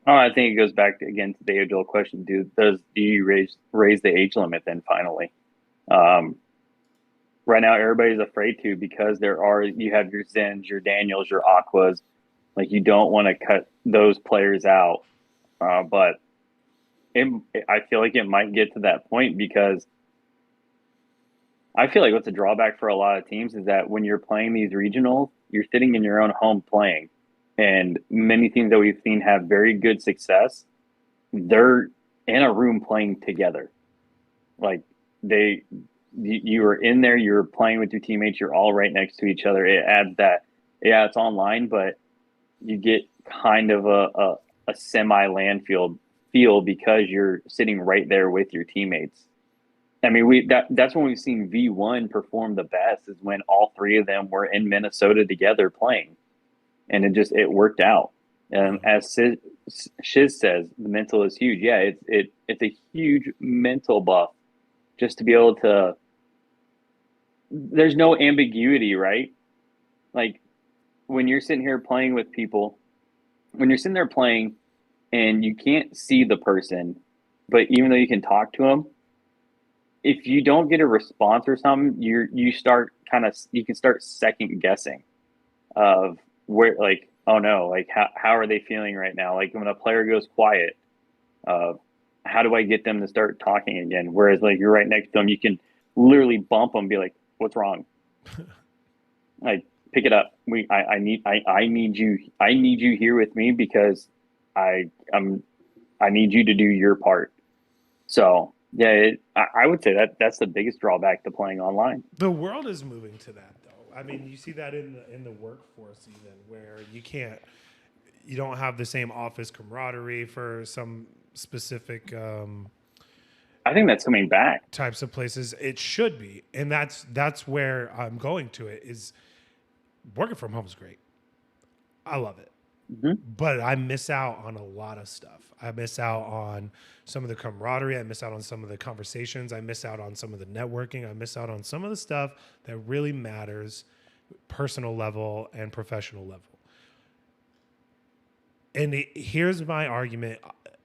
Oh, I think it goes back to, again, to the age-old question: Do you raise the age limit? Then finally, right now everybody's afraid to, because you have your Zens, your Daniels, your Aquas. Like, you don't want to cut those players out, but I feel like it might get to that point, because I feel like what's a drawback for a lot of teams is that when you're playing these regionals, you're sitting in your own home playing. And many teams that we've seen have very good success, they're in a room playing together. Like, you are in there, you're playing with your teammates, you're all right next to each other. It adds that, yeah, it's online, but you get kind of a semi land field feel, because you're sitting right there with your teammates. I mean, that's when we've seen V1 perform the best, is when all three of them were in Minnesota together playing, and it worked out. And as Shiz says, the mental is huge. Yeah, it's a huge mental buff, just to be able to. There's no ambiguity, right? Like, when you're sitting here playing with people, when you're sitting there playing, and you can't see the person, but even though you can talk to them, if you don't get a response or something, you can start second guessing of where, like, oh no, like, how are they feeling right now? Like, when a player goes quiet, how do I get them to start talking again? Whereas, like, you're right next to them, you can literally bump them, be like, what's wrong? Like, pick it up. I need you here with me, because I need you to do your part. So yeah, I would say that's the biggest drawback to playing online. The world is moving to that, though. I mean, you see that in the workforce, even, where you don't have the same office camaraderie for some specific I think that's coming back. types of places. It should be, and that's where I'm going to. It is, working from home is great. I love it. But I miss out on a lot of stuff. I miss out on some of the camaraderie. I miss out on some of the conversations. I miss out on some of the networking. I miss out on some of the stuff that really matters, personal level and professional level. And here's my argument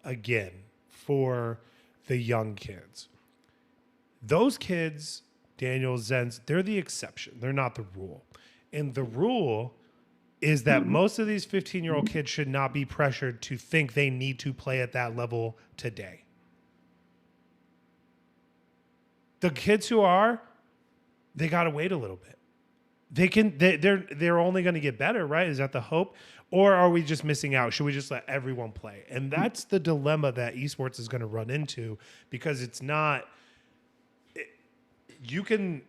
again for the young kids. Those kids, Daniel, Zens, they're the exception. They're not the rule. And the rule is that most of these 15-year-old kids should not be pressured to think they need to play at that level today. The kids who are, they got to wait a little bit. They're only going to get better, right? Is that the hope? Or are we just missing out? Should we just let everyone play? And that's the dilemma that esports is going to run into, because it's not, you can,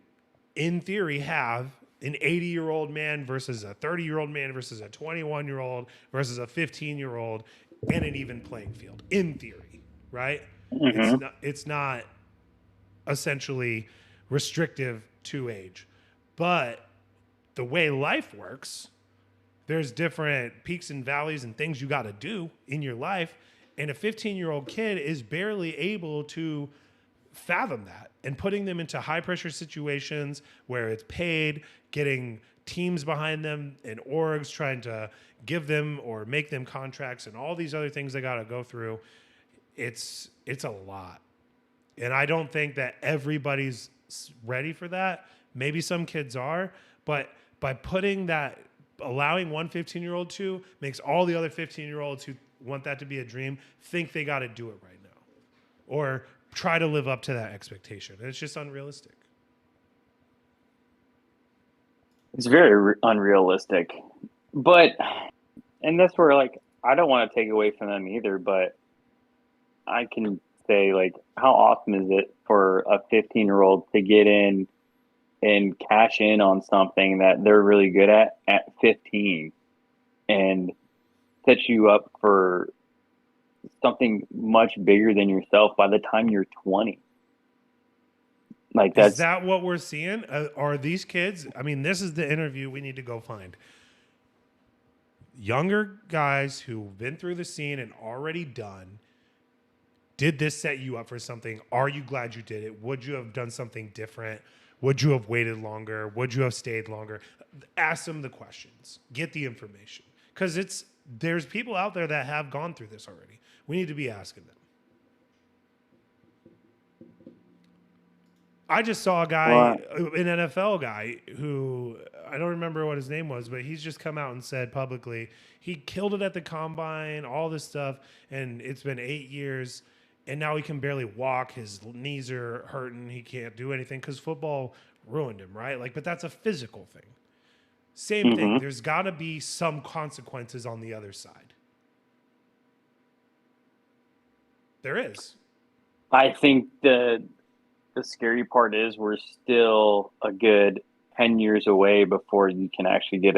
in theory, have an 80-year-old man versus a 30-year-old man versus a 21-year-old versus a 15-year-old in an even playing field, in theory, right? It's not essentially restrictive to age. But the way life works, there's different peaks and valleys and things you got to do in your life. And a 15-year-old kid is barely able to fathom that, and putting them into high pressure situations where it's paid, getting teams behind them and orgs trying to give them or make them contracts and all these other things they got to go through. It's a lot. And I don't think that everybody's ready for that. Maybe some kids are, but by putting that, allowing one 15-year-old to, makes all the other 15-year-olds who want that to be a dream think they got to do it right now, or try to live up to that expectation. And it's just unrealistic. It's very unrealistic. But, and that's where, like, I don't want to take away from them either, but I can say, like, how awesome is it for a 15-year-old to get in and cash in on something that they're really good at 15, and set you up for something much bigger than yourself by the time you're 20. Like Is that's that what we're seeing? Are these kids? I mean, this is the interview we need to go find. Younger guys who've been through the scene and already done. Did this set you up for something? Are you glad you did it? Would you have done something different? Would you have waited longer? Would you have stayed longer? Ask them the questions. Get the information. Because there's people out there that have gone through this already. We need to be asking them. I just saw a guy, well, an NFL guy, who I don't remember what his name was, but he's just come out and said publicly he killed it at the combine, all this stuff, and it's been 8 years, and now he can barely walk. His knees are hurting. He can't do anything because football ruined him, right? Like, but that's a physical thing. Same thing. mhm. There's got to be some consequences on the other side. There is. I think the scary part is we're still a good 10 years away before you can actually get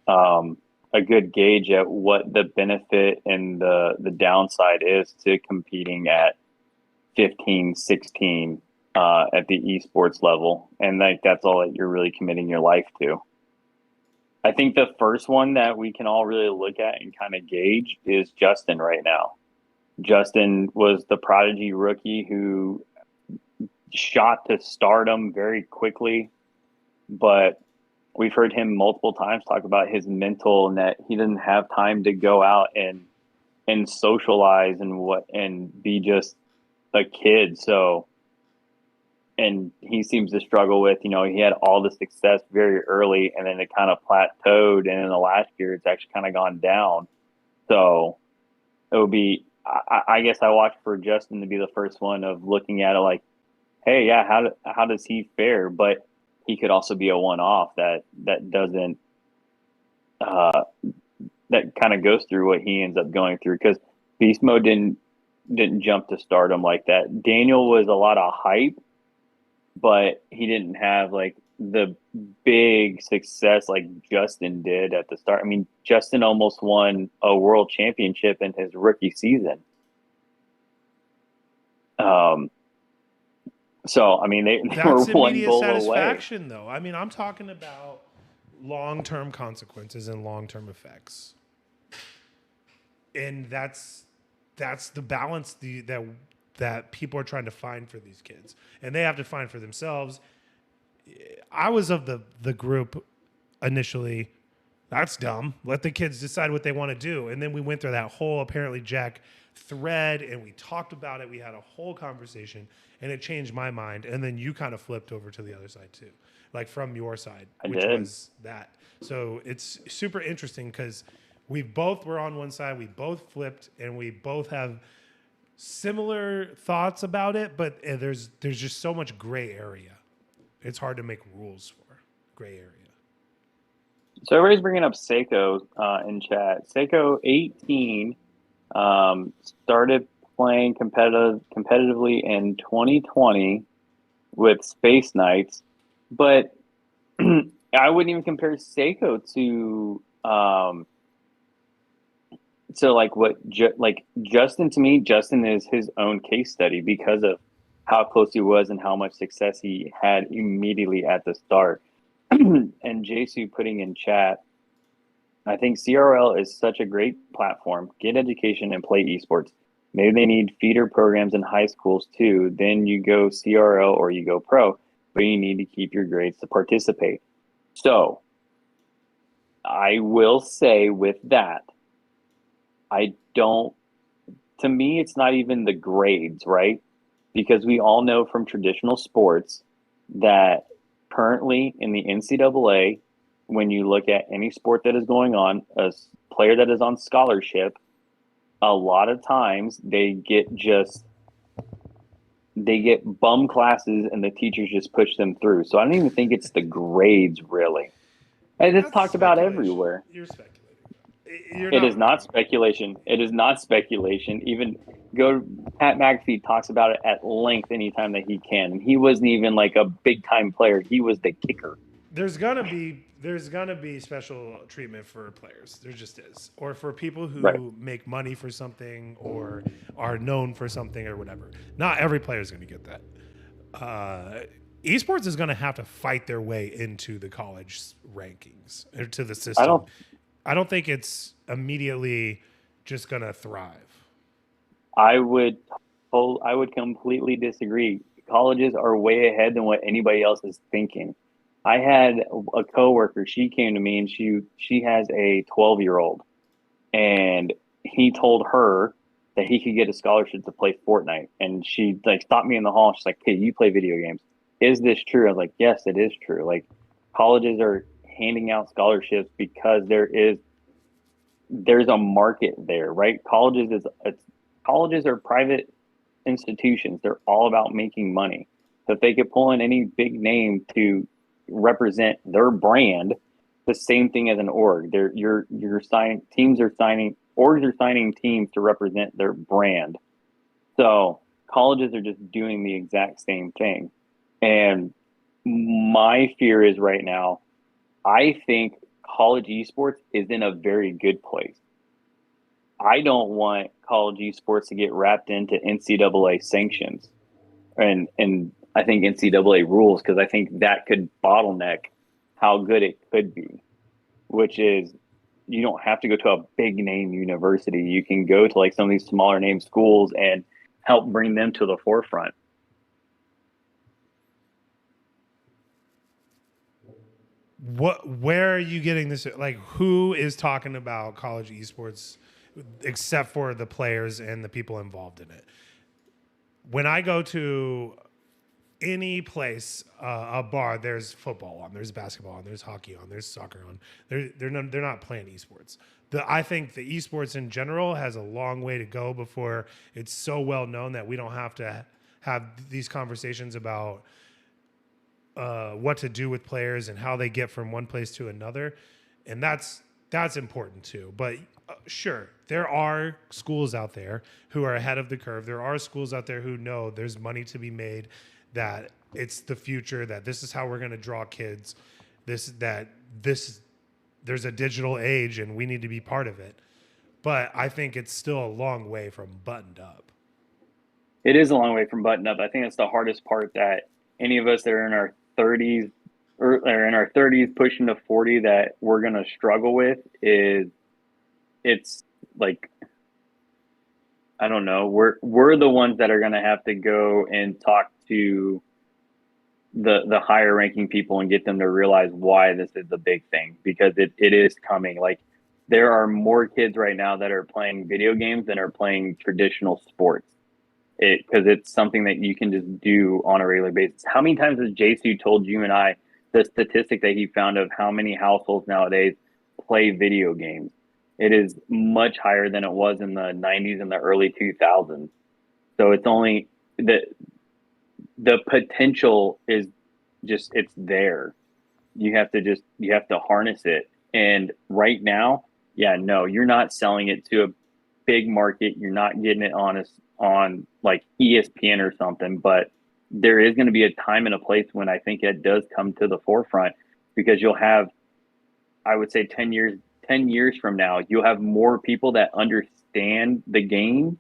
um, a good gauge at what the benefit and the downside is to competing at 15, 16 at the esports level. And like that's all that you're really committing your life to. I think the first one that we can all really look at and kind of gauge is Justin right now. Justin was the prodigy rookie who shot to stardom very quickly, but we've heard him multiple times talk about his mental and that he didn't have time to go out and socialize and be just a kid. So, and he seems to struggle with, he had all the success very early and then it kind of plateaued. And in the last year, it's actually kind of gone down. So it would be, I guess I watched for Justin to be the first one of looking at it like, hey, yeah, how does he fare? But he could also be a one off that doesn't uh, that kind of goes through what he ends up going through because Beast Mode didn't jump to stardom like that. Daniel was a lot of hype, but he didn't have like the big success like Justin did at the start. I mean, Justin almost won a world championship in his rookie season. Um, so I mean, they were That's one immediate goal away. satisfaction, though. I mean, I'm talking about long-term consequences and long-term effects, and that's the balance that people are trying to find for these kids, and they have to find for themselves. I was of the group initially. That's dumb. Let the kids decide what they want to do. And then we went through that whole apparently Jack thread and we talked about it. We had a whole conversation and it changed my mind. And then you kind of flipped over to the other side too, like from your side, I which did. was that. So it's super interesting because we both were on one side, we both flipped, and we both have similar thoughts about it, but there's just so much gray area. It's hard to make rules for gray area. So everybody's bringing up Seiko in chat. Seiko 18 started playing competitively in 2020 with Space Knights, but I wouldn't even compare Seiko to like like Justin. To me, Justin is his own case study because of how close he was and how much success he had immediately at the start. And Jesu putting in chat, I think CRL is such a great platform. Get education and play esports. Maybe they need feeder programs in high schools too. Then you go CRL or you go pro, but you need to keep your grades to participate. So I will say with that, I don't, to me, it's not even the grades, right? Because we all know from traditional sports that currently in the NCAA, when you look at any sport that is going on, a player that is on scholarship, a lot of times they get bum classes and the teachers just push them through. So I don't even think it's the grades really. And it's That's talked about speculation. everywhere. You're speculating. You're It not is not wrong. speculation. It is not speculation. Even go Pat McAfee talks about it at length anytime that he can. And he wasn't even like a big time player. He was the kicker. There's gonna be special treatment for players. There just is, or for people Right. who make money for something or are known for something or whatever. Not every player is gonna get that. uh, esports is going to have to fight their way into the college rankings or to the I system. don't. I don't think it's immediately just going to thrive. I would. I would completely disagree. Colleges are way ahead than what anybody else is thinking. I had a coworker. She came to me and she has a 12-year-old, and he told her that he could get a scholarship to play Fortnite. And she like stopped me in the hall. She's like, "Hey, you play video games? Is this true?" I was like, "Yes, it is true." Like colleges are handing out scholarships because there's a market there, right? Colleges are private institutions. They're all about making money. So if they could pull in any big name to represent their brand, the same thing as an org. You're signing teams are signing orgs are signing teams to represent their brand. So colleges are just doing the exact same thing. And my fear is right now, I think college esports is in a very good place. I don't want college esports to get wrapped into NCAA sanctions and I think NCAA rules because I think that could bottleneck how good it could be, which is you don't have to go to a big name university. You can go to like some of these smaller name schools and help bring them to the forefront. Where are you getting this? Like, who is talking about college esports except for the players and the people involved in it? When I go to any place, a bar, there's football on, there's basketball on, there's hockey on, there's soccer on. They're not playing esports. I think the esports in general has a long way to go before it's so well known that we don't have to have these conversations about what to do with players and how they get from one place to another, and that's important too. But sure, there are schools out there who are ahead of the curve. There are schools out there who know there's money to be made, that it's the future, that this is how we're going to draw kids, this there's a digital age and we need to be part of it. But I think it's still a long way from buttoned up. It is a long way from button up. I think that's the hardest part that any of us that are in our 30s or in our 30s pushing to 40 that we're going to struggle with is it's like I don't know. We're the ones that are going to have to go and talk to the higher ranking people and get them to realize why this is the big thing because it is coming. Like there are more kids right now that are playing video games than are playing traditional sports. Because it's something that you can just do on a regular basis. How many times has JC told you and I the statistic that he found of how many households nowadays play video games? It is much higher than it was in the 90s and the early 2000s. So it's only the potential is just it's there. You have to harness it. And right now, yeah, no, you're not selling it to a big market. You're not getting it on like ESPN or something, but there is going to be a time and a place when I think it does come to the forefront because you'll have, I would say 10 years from now, you'll have more people that understand the game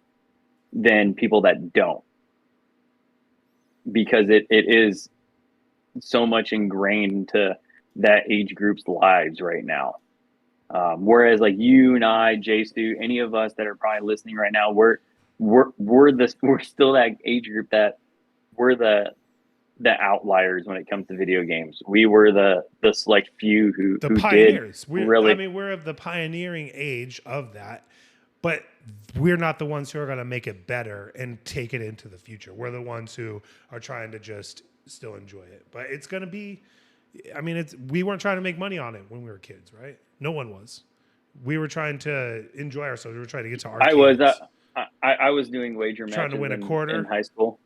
than people that don't because it is so much ingrained into that age group's lives right now. Whereas like you and I, Jay Stu, any of us that are probably listening right now, we're still that age group that we're the outliers when it comes to video games. We were the select few who did Pioneers. really. We're of the pioneering age of that, but we're not the ones who are going to make it better and take it into the future. We're the ones who are trying to just still enjoy it. But it's going to be, I mean, we weren't trying to make money on it when we were kids, right? No one was. We were trying to enjoy ourselves. We were trying to get to arcades. I was doing wager trying matches to win a quarter in high school.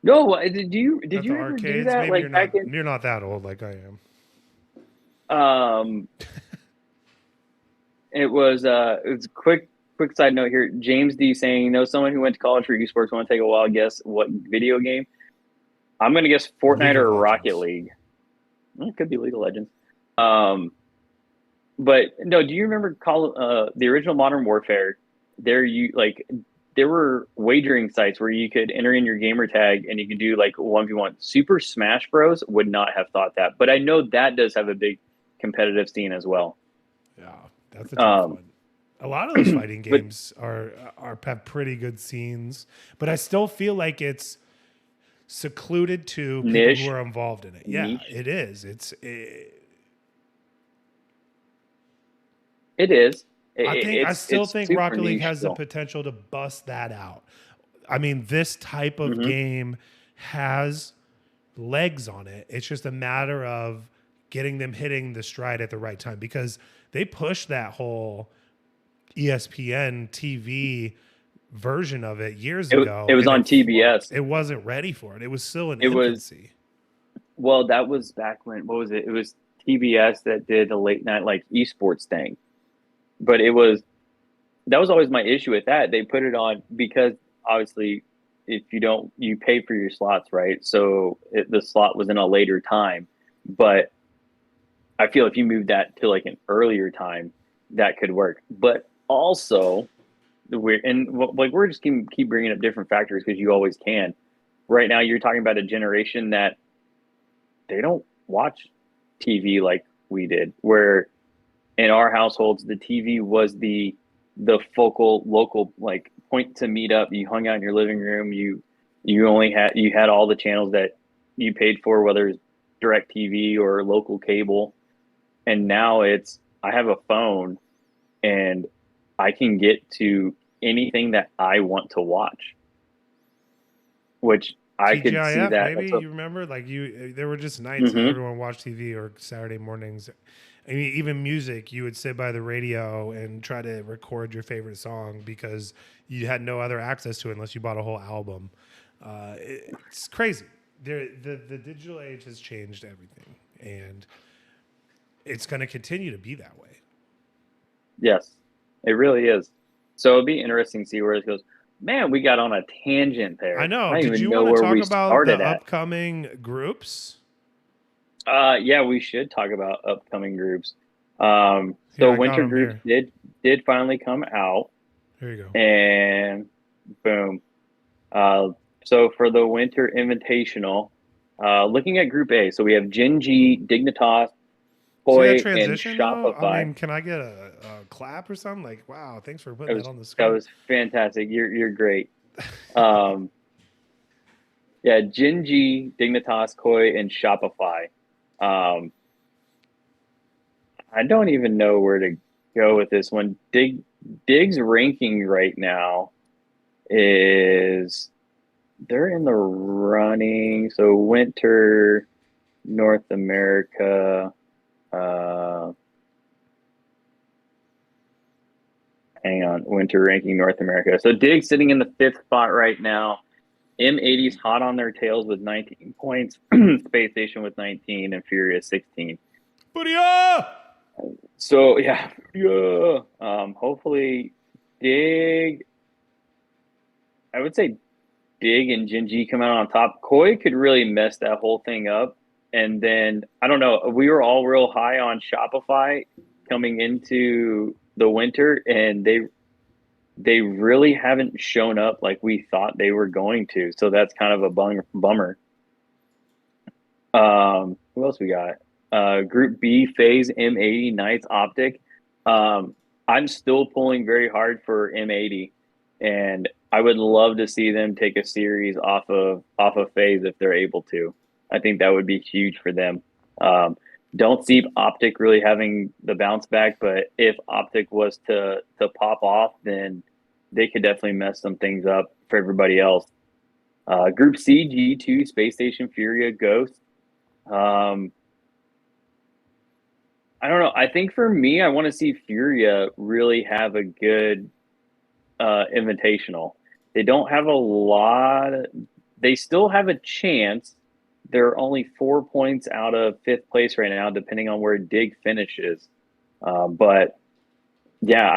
No, did you at the ever arcades. do that? Maybe Like you're not that old like I am. It was a quick side note here. James D saying, know someone who went to college for esports. Want to take a wild guess what video game? I'm gonna guess Fortnite or Rocket League. It could be League of Legends. But no, do you remember the original Modern Warfare? There you like there were wagering sites where you could enter in your gamer tag and you could do like 1v1. Super Smash Bros would not have thought that, but I know that does have a big competitive scene as well. Yeah, that's a tough one. A lot of those fighting But games are have pretty good scenes, but I still feel like it's secluded to people niche, who are involved in it. Yeah, niche. it is. It is. I still It's think super Rocket League niche has the still. potential to bust that out. I mean, this type of Hmm. game has legs on it. It's just a matter of getting them hitting the stride at the right time because they pushed that whole ESPN TV version of it years ago It was and on it flopped. TBS. It wasn't ready for it. It was still in It was infancy. well, that was back when what was it? It was TBS that did the late night like esports thing. But it was that was always my issue with that. They put it on because obviously if you don't you pay for your slots, right? So the slot was in a later time, but I feel if you move that to like an earlier time, that could work. But also, we're just keep bringing up different factors because you always can. Right now, you're talking about a generation that they don't watch TV like we did. Where in our households, the TV was the focal local like point to meet up. You hung out in your living room. You had all the channels that you paid for, whether it's direct TV or local cable. And now it's I have a phone and I can get to anything that I want to watch, which I could see TGIF, that. maybe That's a you remember, like there were just nights that mm-hmm. everyone watched TV or Saturday mornings. I mean, even music, you would sit by the radio and try to record your favorite song because you had no other access to it unless you bought a whole album. It's crazy. The digital age has changed everything, and it's going to continue to be that way. Yes, it really is. So it'd be interesting to see where it goes. Man, we got on a tangent I there. know. I don't Did even you know want to where talk we about the started at. upcoming groups? Yeah, we should talk about upcoming groups. Here, So I got winter them groups here. did finally come out, Here you go. and boom. Uh, so for the Winter Invitational, looking at Group A, so we have Genji, Dignitas, See that Koi, and transition though? I Shopify. mean, can I get a clap or something? Like, wow, thanks for That putting that was on the that screen. was fantastic. You're great. Um, yeah, Genji, Dignitas, Koi, and Shopify. Um, I don't even know where to go with this one. Dig's ranking right now is they're in the running. So Winter North America. Uh, Hang on, Winter ranking North America. So Dig's sitting in the 5th spot right now. M80's hot on their tails with 19 points. Space Station with 19 and Furious 16. Booyah! So yeah. Hopefully Dig. I would say Dig and Jinji come out on top. Koi could really mess that whole thing up. And then I don't know. We were all real high on Shopify coming into the winter, and they really haven't shown up like we thought they were going to. So that's kind of a bummer. Who else we got? Group B, Phase, M80, Knights, Optic. I'm still pulling very hard for M80, and I would love to see them take a series off of Phase if they're able to. I think that would be huge for them. Don't see Optic really having the bounce back, but if Optic was to pop off, then they could definitely mess some things up for everybody else. Group C, G2, Space Station, Furia, Ghost. I don't know. I think for me, I want to see Furia really have a good invitational. They don't have a lot. They still have a chance. They're only 4 points out of 5th place right now, depending on where Dig finishes. But yeah,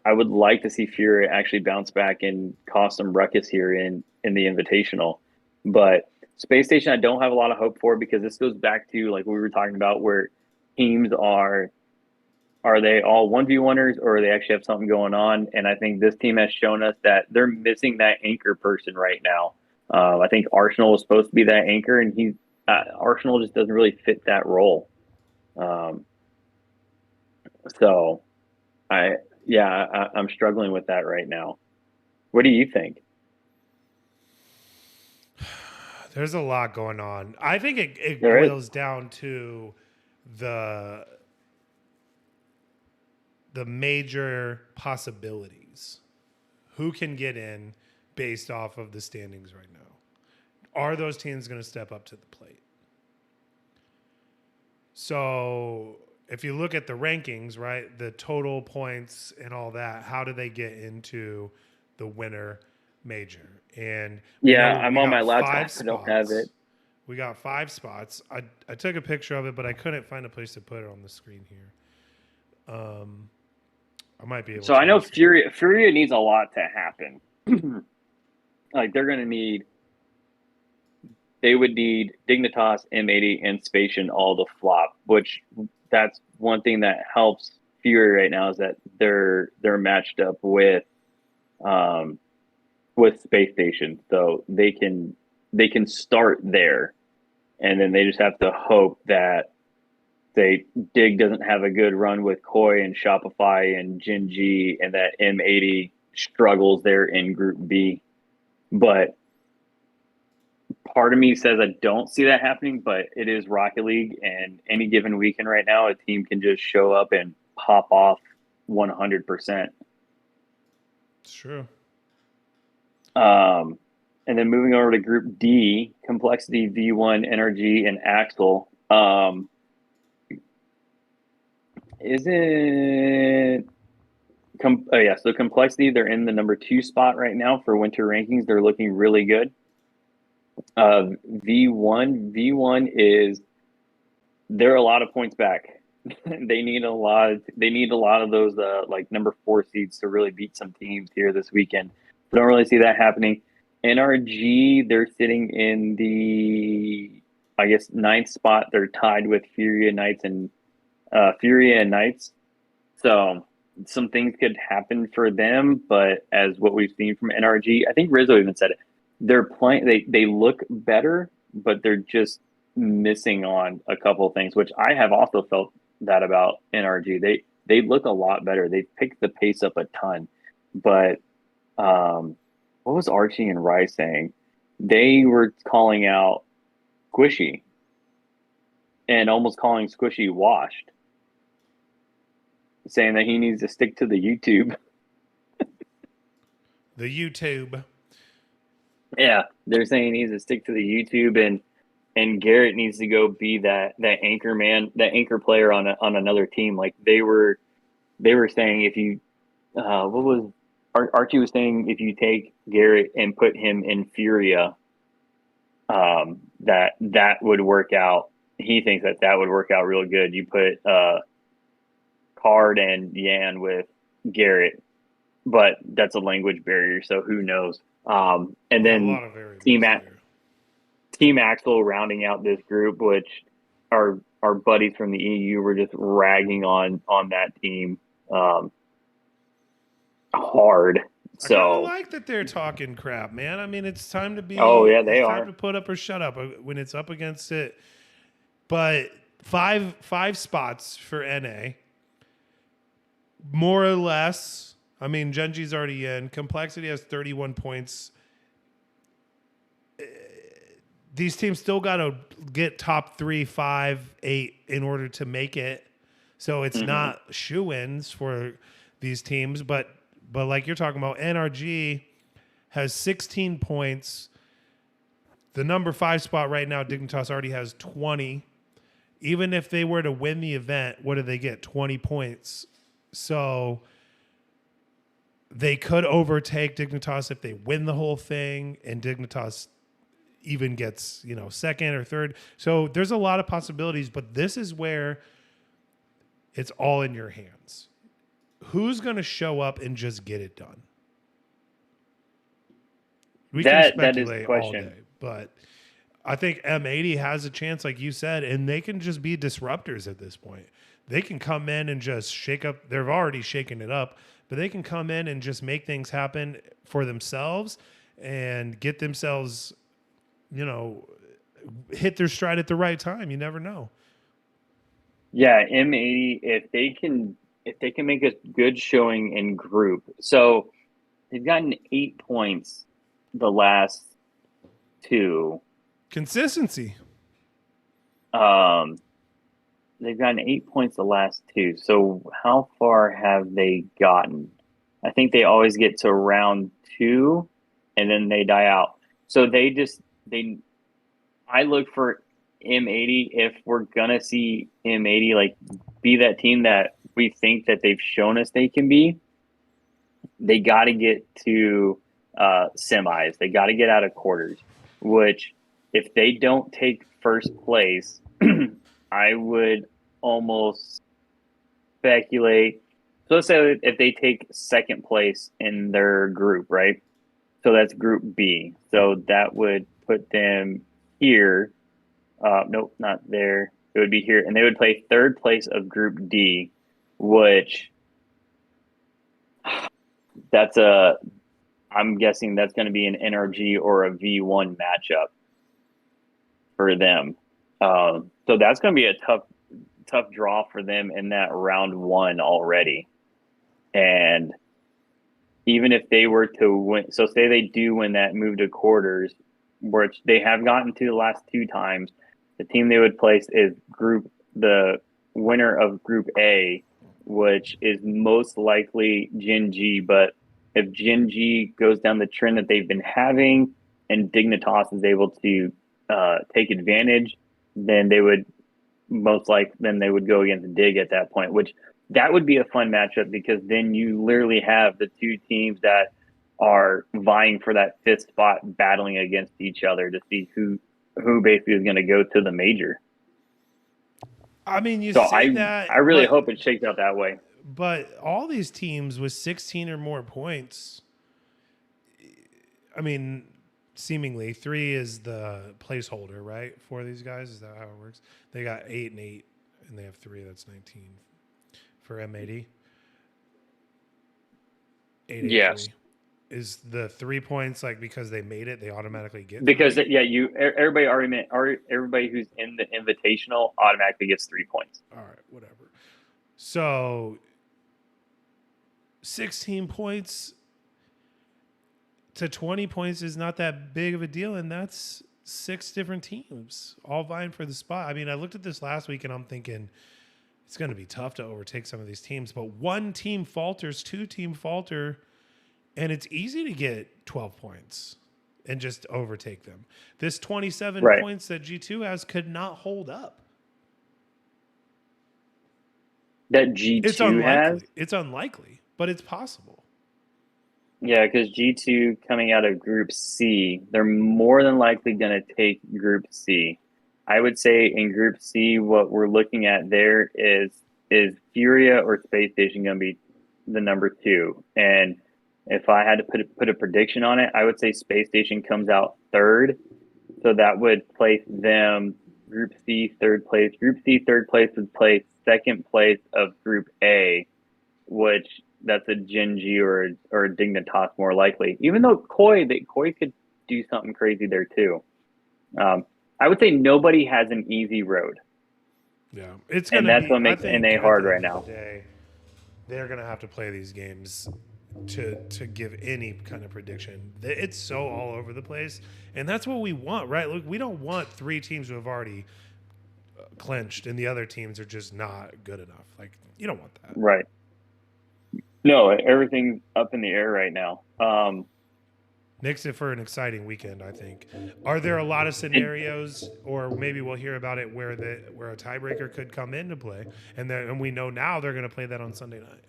I would like to see Furia actually bounce back and cause some ruckus here in the Invitational. But Space Station, I don't have a lot of hope for because this goes back to like we were talking about where teams are Are they all 1v1ers or they actually have something going on? And I think this team has shown us that they're missing that anchor person right now. I think Arsenal was supposed to be that anchor, and Arsenal just doesn't really fit that role. Um, so I, I'm struggling with that right now. What do you think? There's a lot going on. I think it There is. boils down to the the major possibilities. Who can get in based off of the standings right now? Are those teams going to step up to the plate? So if you look at the rankings, right, the total points and all that, how do they get into the winter major? And we Yeah, know I'm we on my got laptop. five I don't have it. spots. We got 5 spots. I took a picture of it, but I couldn't find a place to put it on the screen here. I might be able So to. I know Furia needs a lot to happen. Like they would need Dignitas, M80, and Spatian all to flop, which that's one thing that helps Fury right now is that they're matched up um with Space Station. So they can start there, and then they just have to hope that say Dig doesn't have a good run with Koi and Shopify and Jinji, and that M80 struggles there in Group B. But part of me says I don't see that happening, but it is Rocket League, and any given weekend right now, a team can just show up and pop off 100%. It's true. And then moving over to Group D, Complexity, V1, NRG, and Axel. Isn't so Complexity, they're in the number 2 spot right now for winter rankings. They're looking really good. V1 is they're a lot of points back. They need a lot of those like number 4 seeds to really beat some teams here this weekend. Don't really see that happening. NRG, they're sitting in the I guess 9th spot. They're tied with Furia Knights and Knights. So some things could happen for them, but as what we've seen from NRG, I think Rizzo even said it. They're playing. They look better, but they're just missing on a couple of things, which I have also felt that about NRG. They look a lot better. They picked the pace up a ton, but what was Archie and Rice saying? They were calling out Squishy and almost calling Squishy washed, saying that he needs to stick to the YouTube. The YouTube. Yeah, they're saying he needs to stick to the YouTube, and Garrett needs to go be that anchor man, that anchor player on another team. Like they were saying if you what was Archie was saying if you take Garrett and put him in Furia, that would work out. He thinks that would work out real good. You put Card and Yan with Garrett, but that's a language barrier, so who knows? And then a lot of variables Team Axel rounding out this group, which our buddies from the EU were just ragging on that team hard. So I like that they're talking crap, man. I mean, it's time to be. Oh yeah, it's time to put up or shut up when it's up against it. But five spots for NA, more or less. I mean, Genji's already in. Complexity has 31 points. These teams still got to get top 3, 5, 8 in order to make it. So it's not shoo-ins for these teams. But like you're talking about, NRG has 16 points. The number 5 spot right now, Dignitas already has 20. Even if they were to win the event, what do they get? 20 points. So they could overtake Dignitas if they win the whole thing, and Dignitas even gets, second or third. So there's a lot of possibilities, but this is where it's all in your hands. Who's going to show up and just get it done? We can speculate all day, but I think M80 has a chance, like you said, and they can just be disruptors at this point. they can come in and just shake up. They've already shaken it up, but they can come in and just make things happen for themselves and get themselves, hit their stride at the right time. You never know. Yeah, M80, if they can make a good showing in group. So they've gotten 8 points the last two. Consistency. They've gotten 8 points the last two. So how far have they gotten? I think they always get to round two and then they die out. So I look for M80 if we're gonna see M80 like be that team that we think that they've shown us they can be. They got to get to semis. They got to get out of quarters. Which, if they don't take first place, I would almost speculate. So let's say if they take second place in their group, right? So that's Group B. So that would put them here. Nope, not there. It would be here, and they would play third place of Group D, which I'm guessing that's going to be an NRG or a V1 matchup for them. So that's going to be a tough draw for them in that round one already. And even if they were to win, so say they do win that move to quarters, which they have gotten to the last two times, the team they would place is the winner of Group A, which is most likely Gen G. But if Gen G goes down the trend that they've been having and Dignitas is able to take advantage, then they would go against Dig at that point, which that would be a fun matchup because then you literally have the two teams that are vying for that fifth spot battling against each other to see who basically is going to go to the major. I mean, I really hope it shakes out that way. But all these teams with 16 or more points, I mean, seemingly 3 is the placeholder, right? For these guys, is that how it works? They got 8 and 8, and they have 3. That's 19 for M80. 8, yes. 3. Is the 3 points like because they made it, they automatically get? Because everybody who's in the invitational automatically gets 3 points. All right, whatever. So 16 points to 20 points is not that big of a deal, and that's 6 different teams all vying for the spot. I mean, I looked at this last week and I'm thinking it's going to be tough to overtake some of these teams, but one team falters, 2 team falter, and it's easy to get 12 points and just overtake them. This 27 points that G2 has could not hold up. That G2 has? It's unlikely, but it's possible. Yeah, because G2 coming out of Group C, they're more than likely going to take Group C. I would say in Group C, what we're looking at there is Furia or Space Station going to be the number 2? And if I had to put a prediction on it, I would say Space Station comes out third. So that would place them Group C third place. Group C third place would place second place of Group A, which that's a Gen G or a Dignitas more likely. Even though Koi could do something crazy there too. I would say nobody has an easy road. Yeah, that's what makes NA hard right now. They're going to have to play these games to give any kind of prediction. It's so all over the place, and that's what we want, right? Look, we don't want 3 teams who have already clinched and the other teams are just not good enough. Like, you don't want that, right? No, everything's up in the air right now. Makes it for an exciting weekend, I think. Are there a lot of scenarios, or maybe we'll hear about it, where a tiebreaker could come into play, and we know now they're going to play that on Sunday night?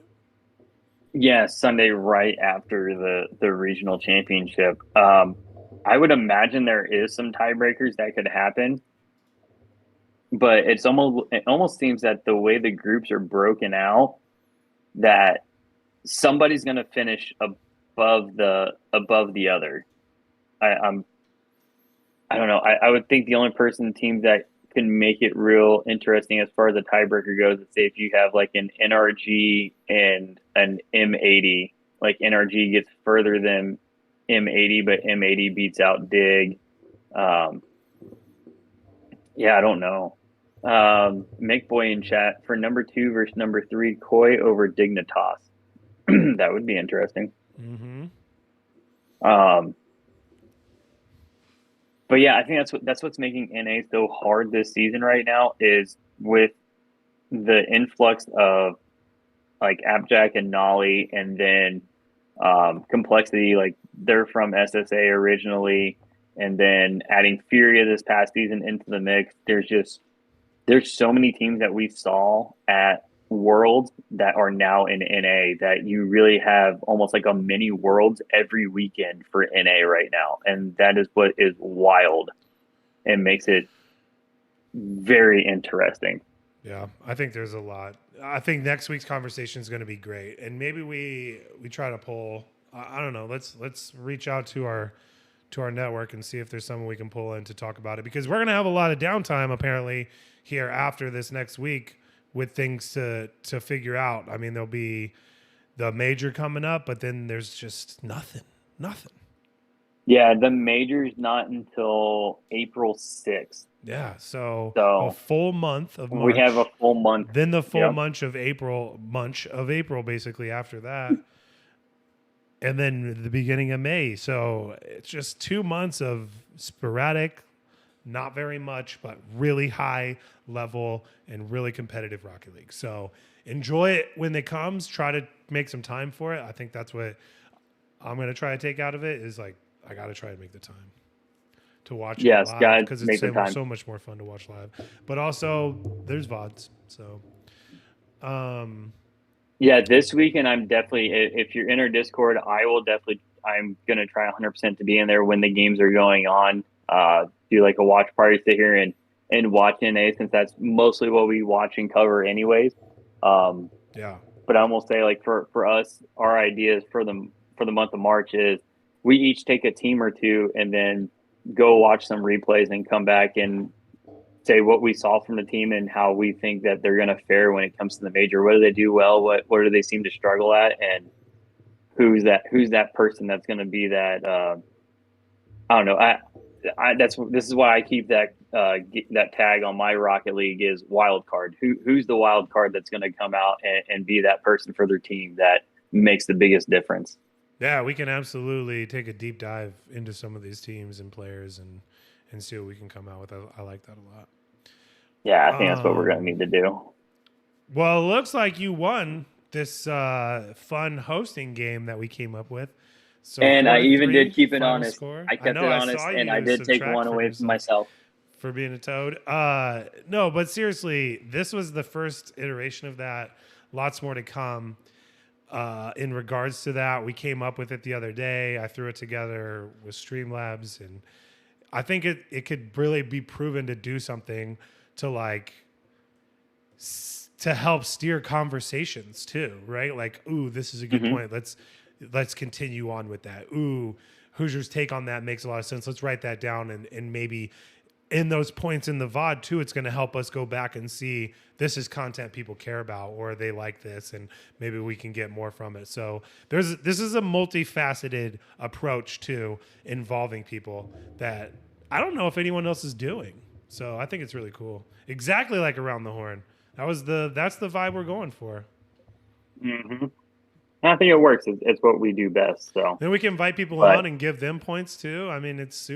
Yeah, Sunday right after the regional championship. I would imagine there is some tiebreakers that could happen, but it almost seems that the way the groups are broken out, that somebody's going to finish above the other. I don't know. I would think the only team that can make it real interesting as far as the tiebreaker goes. Let's say if you have like an NRG and an M80, like NRG gets further than M80, but M80 beats out Dig. Yeah, I don't know. Make Boy in chat for number 2 versus number 3, Koi over Dignitas. That would be interesting. Mm-hmm. But yeah, I think that's what's making NA so hard this season right now is with the influx of like Abjack and Nolly, and then Complexity. Like they're from SSA originally, and then adding Furia this past season into the mix. There's so many teams that we saw at Worlds that are now in NA that you really have almost like a mini Worlds every weekend for NA right now. And that is what is wild and makes it very interesting. Yeah, I think there's a lot. I think next week's conversation is going to be great, and maybe we try to pull. I don't know. Let's reach out to our network and see if there's someone we can pull in to talk about it, because we're going to have a lot of downtime apparently here after this next week with things to figure out. I mean, there'll be the major coming up, but then there's just nothing. Yeah, the major's not until April 6th. Yeah, so a full month of March. We have a full month. Then the full month of April basically after that. And then the beginning of May. So it's just 2 months of sporadic, not very much, but really high level and really competitive Rocket League. So enjoy it when it comes. Try to make some time for it. I think that's what I'm going to try to take out of it is like, I got to try to make the time to watch it live, guys, because it's so much more fun to watch live. But also, there's VODs. So, yeah, this weekend I'm definitely. If you're in our Discord, I'm gonna try 100% to be in there when the games are going on. Do like a watch party, sit here and watch NA, since that's mostly what we watch and cover anyways. Yeah. But I will say, like for us, our ideas for the month of March is we each take a team or two and then go watch some replays and come back and say what we saw from the team and how we think that they're going to fare when it comes to the major. What do they do well? What do they seem to struggle at? And who's that person that's going to be that? I don't know. This is why I keep that tag on my Rocket League is wild card. Who's the wild card that's going to come out and be that person for their team that makes the biggest difference? Yeah, we can absolutely take a deep dive into some of these teams and players and see what we can come out with. I like that a lot. Yeah, I think that's what we're going to need to do. Well, it looks like you won this fun hosting game that we came up with. So and I even did keep it honest. Score. I kept it honest, and I did take one away from myself. For being a toad. No, but seriously, this was the first iteration of that. Lots more to come. In regards to that, we came up with it the other day. I threw it together with Streamlabs, and I think it could really be proven to do something to to help steer conversations too, right? Like, ooh, this is a good point. Let's continue on with that. Ooh, Hoosier's take on that makes a lot of sense. Let's write that down, and maybe in those points in the VOD too, it's going to help us go back and see this is content people care about, or they like this, and maybe we can get more from it. So this is a multifaceted approach to involving people that I don't know if anyone else is doing. So I think it's really cool. Exactly like Around the Horn. That's the vibe we're going for. Mm-hmm. I think it works. It's what we do best. So then we can invite people on and give them points too. I mean, it's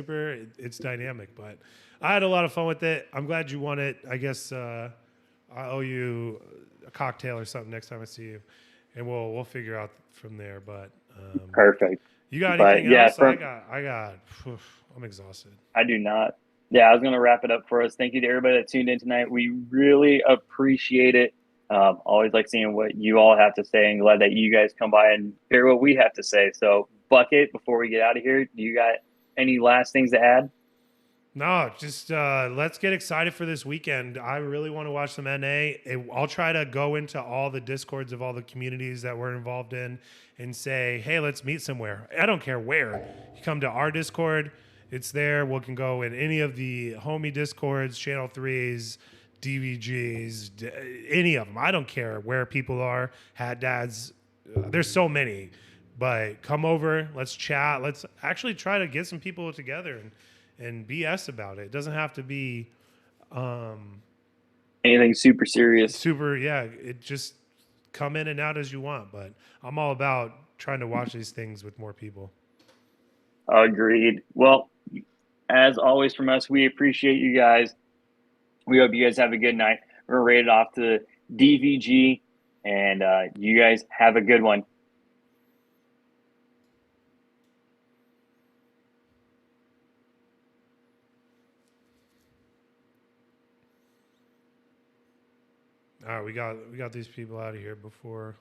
dynamic, but I had a lot of fun with it. I'm glad you won it. I guess I owe you a cocktail or something next time I see you, and we'll figure out from there. But perfect. You got anything else? I'm exhausted. I do not. Yeah, I was going to wrap it up for us. Thank you to everybody that tuned in tonight. We really appreciate it. Always like seeing what you all have to say, and glad that you guys come by and hear what we have to say. So, Bucket, before we get out of here, do you got any last things to add? No, just let's get excited for this weekend. I really want to watch some NA. I'll try to go into all the Discords of all the communities that we're involved in and say, hey, let's meet somewhere. I don't care where. You come to our Discord It's there. We can go in any of the homie Discords, Channel 3s, DVGs, any of them. I don't care where people are. Hat dads. There's so many. But come over. Let's chat. Let's actually try to get some people together and BS about it. It doesn't have to be Anything super serious. super. Yeah, it just come in and out as you want. But I'm all about trying to watch these things with more people. Agreed. Well, as always from us, we appreciate you guys. We hope you guys have a good night. We're rated off to DVG, and you guys have a good one. All right, we got these people out of here before